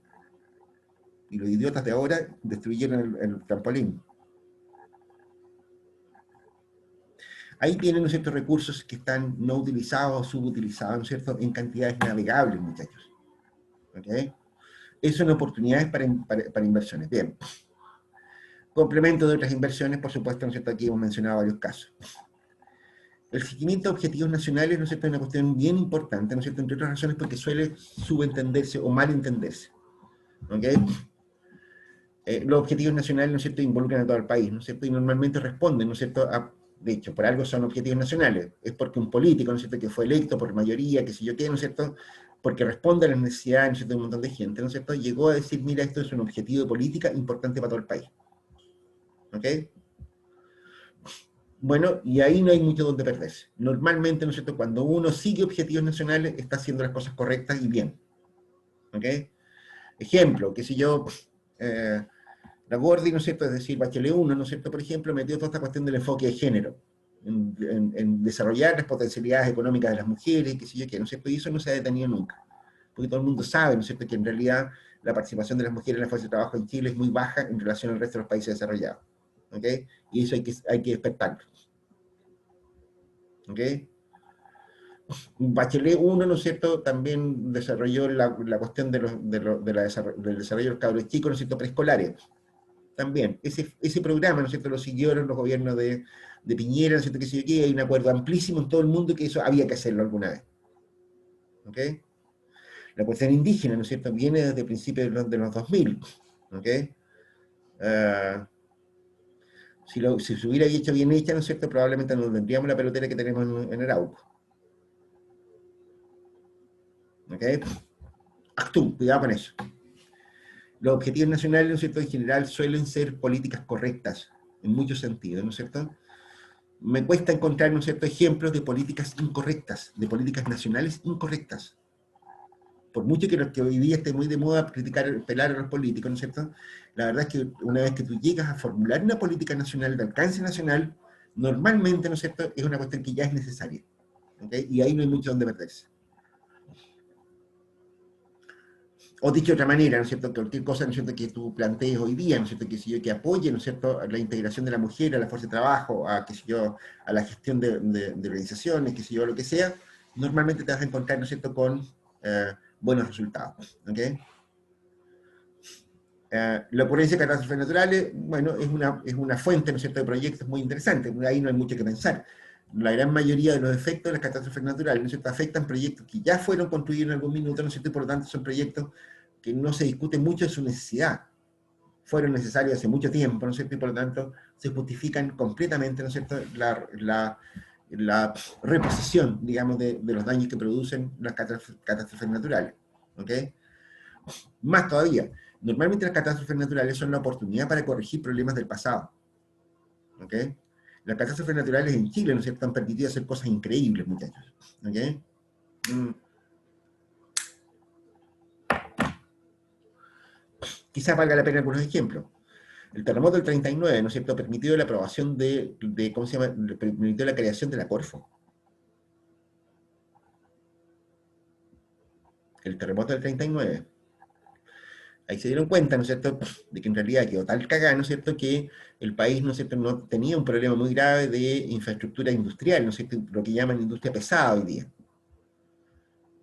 Y los idiotas de ahora destruyeron el trampolín. Ahí tienen, ¿no es cierto?, recursos que están no utilizados o subutilizados, ¿no es cierto?, en cantidades navegables, muchachos. ¿Ok? Eso son oportunidades para inversiones. Bien. Complemento de otras inversiones, por supuesto, ¿no es cierto?, aquí hemos mencionado varios casos. El seguimiento de objetivos nacionales, ¿no es cierto?, es una cuestión bien importante, ¿no es cierto?, entre otras razones porque suele subentenderse o malentenderse. ¿Ok? Los objetivos nacionales, ¿no es cierto?, involucran a todo el país, ¿no es cierto?, y normalmente responden, ¿no es cierto?, de hecho, por algo son objetivos nacionales, es porque un político, ¿no es cierto?, que fue electo por mayoría, qué sé yo qué, ¿no es cierto?, porque responde a las necesidades, ¿no es cierto?, de un montón de gente, ¿no es cierto?, llegó a decir, mira, esto es un objetivo de política importante para todo el país. ¿Ok? Bueno, y ahí no hay mucho donde perderse. Normalmente, ¿no es cierto?, cuando uno sigue objetivos nacionales, está haciendo las cosas correctas y bien. ¿Ok? Ejemplo, qué sé yo, la Gordi, ¿no es cierto?, es decir, Bachelet 1, ¿no es cierto?, por ejemplo, metió toda esta cuestión del enfoque de género, en desarrollar las potencialidades económicas de las mujeres, qué sé yo qué, ¿no es cierto?, y eso no se ha detenido nunca. Porque todo el mundo sabe, ¿no es cierto?, que en realidad la participación de las mujeres en la fuerza de trabajo en Chile es muy baja en relación al resto de los países desarrollados. ¿Ok? Y eso hay que despertarlo. ¿Ok? Bachelet 1, ¿no es cierto?, también desarrolló la cuestión del desarrollo de los cabros chicos, ¿no es cierto?, preescolares. También, ese programa, ¿no es cierto?, lo siguieron los gobiernos de Piñera, ¿no es cierto?, que sé yo qué, hay un acuerdo amplísimo en todo el mundo que eso había que hacerlo alguna vez. ¿Ok? La cuestión indígena, ¿no es cierto?, viene desde principios de los 2000. ¿Ok? Si se hubiera hecho bien hecha, ¿no es cierto?, probablemente no tendríamos la pelotera que tenemos en Arauco. ¿Ok? Actúe, cuidado con eso. Los objetivos nacionales, ¿no es cierto?, en general suelen ser políticas correctas, en muchos sentidos, ¿no es cierto? Me cuesta encontrar, ¿no es cierto?, ejemplos de políticas incorrectas, de políticas nacionales incorrectas. Por mucho que hoy día esté muy de moda criticar, pelar a los políticos, ¿no es cierto?, la verdad es que una vez que tú llegas a formular una política nacional de alcance nacional, normalmente, ¿no es cierto?, es una cuestión que ya es necesaria. ¿Ok? Y ahí no hay mucho donde perderse. O dicho de otra manera, ¿no es cierto?, que cualquier cosa, ¿no es cierto?, que tú plantees hoy día, ¿no es cierto?, que, si yo, que apoye, ¿no es cierto?, la integración de la mujer a la fuerza de trabajo, a, qué sé yo, a la gestión de organizaciones, qué sé yo, lo que sea, normalmente te vas a encontrar, ¿no es cierto?, con buenos resultados. ¿Ok? La ocurrencia de catástrofes naturales, bueno, es una fuente, ¿no es cierto?, de proyectos muy interesante, ahí no hay mucho que pensar. La gran mayoría de los efectos de las catástrofes naturales, ¿no es cierto?, afectan proyectos que ya fueron construidos en algún minuto, ¿no es cierto?, y por lo tanto son proyectos que no se discute mucho de su necesidad. Fueron necesarios hace mucho tiempo, ¿no es cierto?, y por lo tanto se justifican completamente, ¿no es cierto?, la reposición, digamos, de los daños que producen las catástrofes naturales. ¿Ok? Más todavía, normalmente las catástrofes naturales son la oportunidad para corregir problemas del pasado. ¿Ok? Las catástrofes naturales en Chile, ¿no es cierto?, han permitido hacer cosas increíbles, muchachos. ¿Ok? Quizás valga la pena algunos ejemplos. El terremoto del 39, ¿no es cierto?, permitió la aprobación ¿cómo se llama?, permitió la creación de la Corfo. El terremoto del 39. Ahí se dieron cuenta, ¿no es cierto?, de que en realidad quedó tal cagada, ¿no es cierto?, que el país, ¿no es cierto?, no tenía un problema muy grave de infraestructura industrial, ¿no es cierto?, lo que llaman industria pesada hoy día.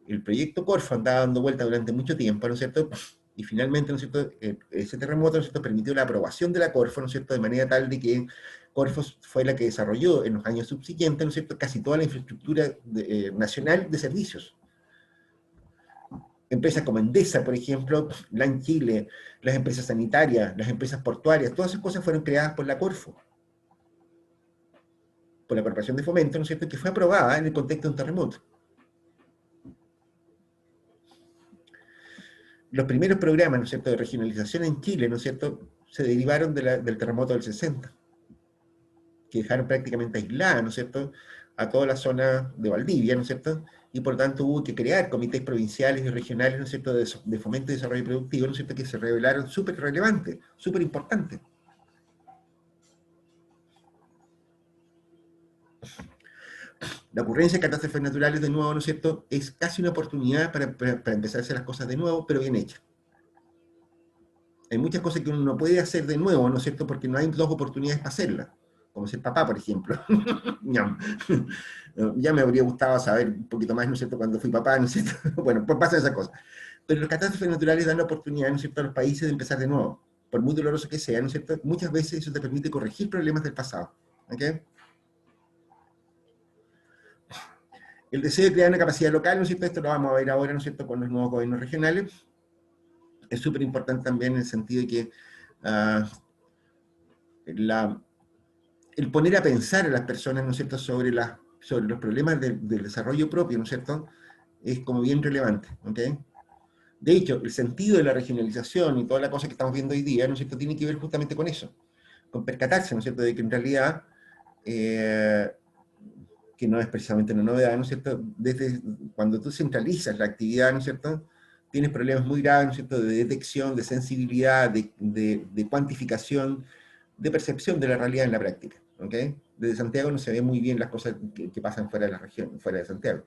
El proyecto Corfo andaba dando vuelta durante mucho tiempo, ¿no es cierto?, y finalmente, ¿no es cierto?, ese terremoto, ¿no es cierto?, permitió la aprobación de la Corfo, ¿no es cierto?, de manera tal de que Corfo fue la que desarrolló en los años subsiguientes, ¿no es cierto?, casi toda la infraestructura nacional de servicios. Empresas como Endesa, por ejemplo, LAN Chile, las empresas sanitarias, las empresas portuarias, todas esas cosas fueron creadas por la Corfo, por la Corporación de Fomento, ¿no es cierto?, que fue aprobada en el contexto de un terremoto. Los primeros programas, ¿no es cierto?, de regionalización en Chile, ¿no es cierto?, se derivaron del terremoto del 60, que dejaron prácticamente aislada, ¿no es cierto?, a toda la zona de Valdivia, ¿no es cierto?, y por tanto hubo que crear comités provinciales y regionales, ¿no es cierto?, de fomento y desarrollo productivo, ¿no es cierto?, que se revelaron súper relevantes, súper importantes. La ocurrencia de catástrofes naturales, de nuevo, ¿no es cierto?, es casi una oportunidad para empezar a hacer las cosas de nuevo, pero bien hechas. Hay muchas cosas que uno no puede hacer de nuevo, ¿no es cierto?, porque no hay dos oportunidades para hacerlas, como ser papá, por ejemplo. Ya me habría gustado saber un poquito más, ¿no es cierto?, cuando fui papá, ¿no es cierto? Bueno, pues pasan esas cosas. Pero las catástrofes naturales dan la oportunidad, ¿no es cierto?, a los países de empezar de nuevo, por muy doloroso que sea, ¿no es cierto? Muchas veces eso te permite corregir problemas del pasado. ¿Ok? El deseo de crear una capacidad local, ¿no es cierto? Esto lo vamos a ver ahora, ¿no es cierto?, con los nuevos gobiernos regionales. Es súper importante también en el sentido de que el poner a pensar a las personas, ¿no es cierto?, sobre los problemas del desarrollo propio, ¿no es cierto?, es como bien relevante. ¿Ok? De hecho, el sentido de la regionalización y toda la cosa que estamos viendo hoy día, ¿no es cierto?, tiene que ver justamente con eso, con percatarse, ¿no es cierto?, de que en realidad, que no es precisamente una novedad, ¿no es cierto?, desde cuando tú centralizas la actividad, ¿no es cierto?, tienes problemas muy graves, ¿no es cierto?, de detección, de sensibilidad, de cuantificación, de percepción de la realidad en la práctica. ¿Ok? Desde Santiago no se ve muy bien las cosas que pasan fuera de la región, fuera de Santiago.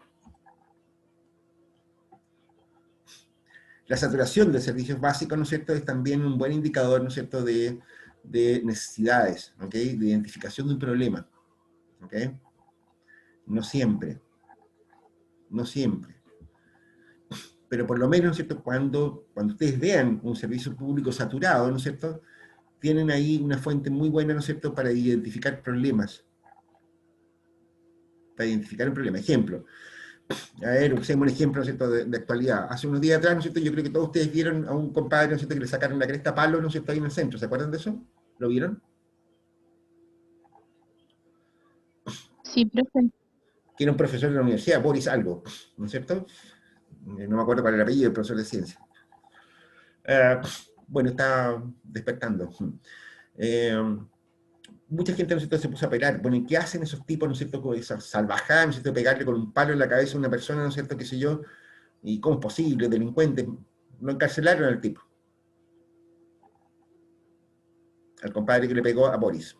La saturación de servicios básicos, ¿no es cierto?, es también un buen indicador, ¿no es cierto?, de necesidades, ¿ok?, de identificación de un problema. ¿Ok? No siempre. No siempre. Pero por lo menos, ¿no es cierto?, cuando ustedes vean un servicio público saturado, ¿no es cierto?, tienen ahí una fuente muy buena, ¿no es cierto?, para identificar problemas. Para identificar un problema. Ejemplo. A ver, usemos un ejemplo, ¿no es cierto?, de actualidad. Hace unos días atrás, ¿no es cierto?, yo creo que todos ustedes vieron a un compadre, ¿no es cierto?, que le sacaron la cresta a palo, ¿no es cierto?, ahí en el centro. ¿Se acuerdan de eso? ¿Lo vieron? Sí, profe. Que era un profesor de la universidad, Boris algo, ¿no es cierto? No me acuerdo cuál era el apellido, el profesor de ciencia. Bueno, está despertando. Mucha gente, ¿no es cierto?, se puso a pegar. Bueno, ¿y qué hacen esos tipos, ¿no es cierto?, con esa salvajada, ¿no es cierto?, pegarle con un palo en la cabeza a una persona, ¿no es cierto?, qué sé yo, y cómo es posible, delincuentes. Lo encarcelaron al tipo, al compadre que le pegó a Boris.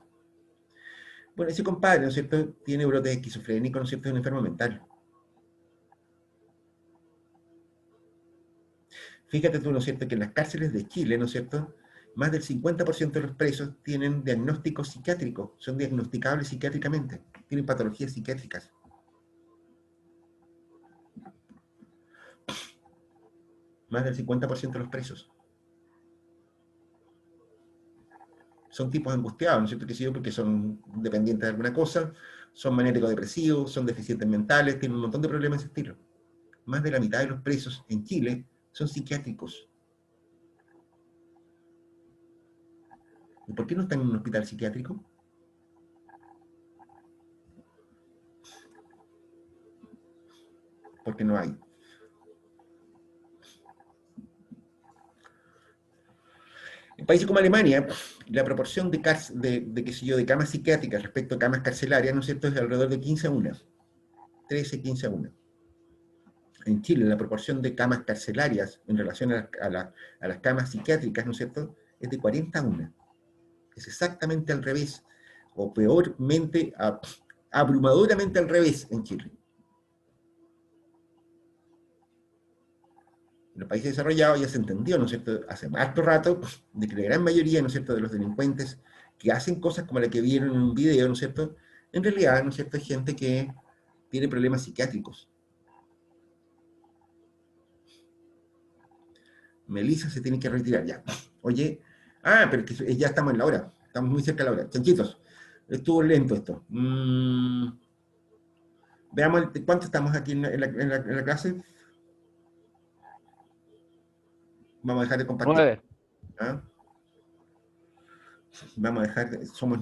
Bueno, ese compadre, ¿no es cierto?, tiene brotes esquizofrénicos, ¿no es cierto?, es un enfermo mental. Fíjate tú, ¿no es cierto?, que en las cárceles de Chile, ¿no es cierto?, más del 50% de los presos tienen diagnóstico psiquiátrico, son diagnosticables psiquiátricamente, tienen patologías psiquiátricas. Más del 50% de los presos. Son tipos angustiados, ¿no es cierto?, que sí, porque son dependientes de alguna cosa, son maníacos depresivos, son deficientes mentales, tienen un montón de problemas de ese estilo. Más de la mitad de los presos en Chile son psiquiátricos. ¿Y por qué no están en un hospital psiquiátrico? Porque no hay. En países como Alemania, la proporción qué sé yo, de camas psiquiátricas respecto a camas carcelarias, ¿no es cierto?, es de alrededor de 15 a 1. 13, 15 a 1. En Chile, la proporción de camas carcelarias en relación a las camas psiquiátricas, ¿no es cierto?, es de 40 a 1. Es exactamente al revés, o peormente, abrumadoramente al revés en Chile. En los países desarrollados ya se entendió, ¿no es cierto?, hace harto rato, de que la gran mayoría, ¿no es cierto?, de los delincuentes que hacen cosas como la que vieron en un video, ¿no es cierto?, en realidad, ¿no es cierto?, es gente que tiene problemas psiquiátricos. Melissa se tiene que retirar ya. Oye, pero es que ya estamos en la hora, estamos muy cerca de la hora. Chanchitos, estuvo lento esto. Veamos cuánto estamos aquí en la clase. Vamos a dejar de compartir. 9. ¿Ah? Vamos a dejar, somos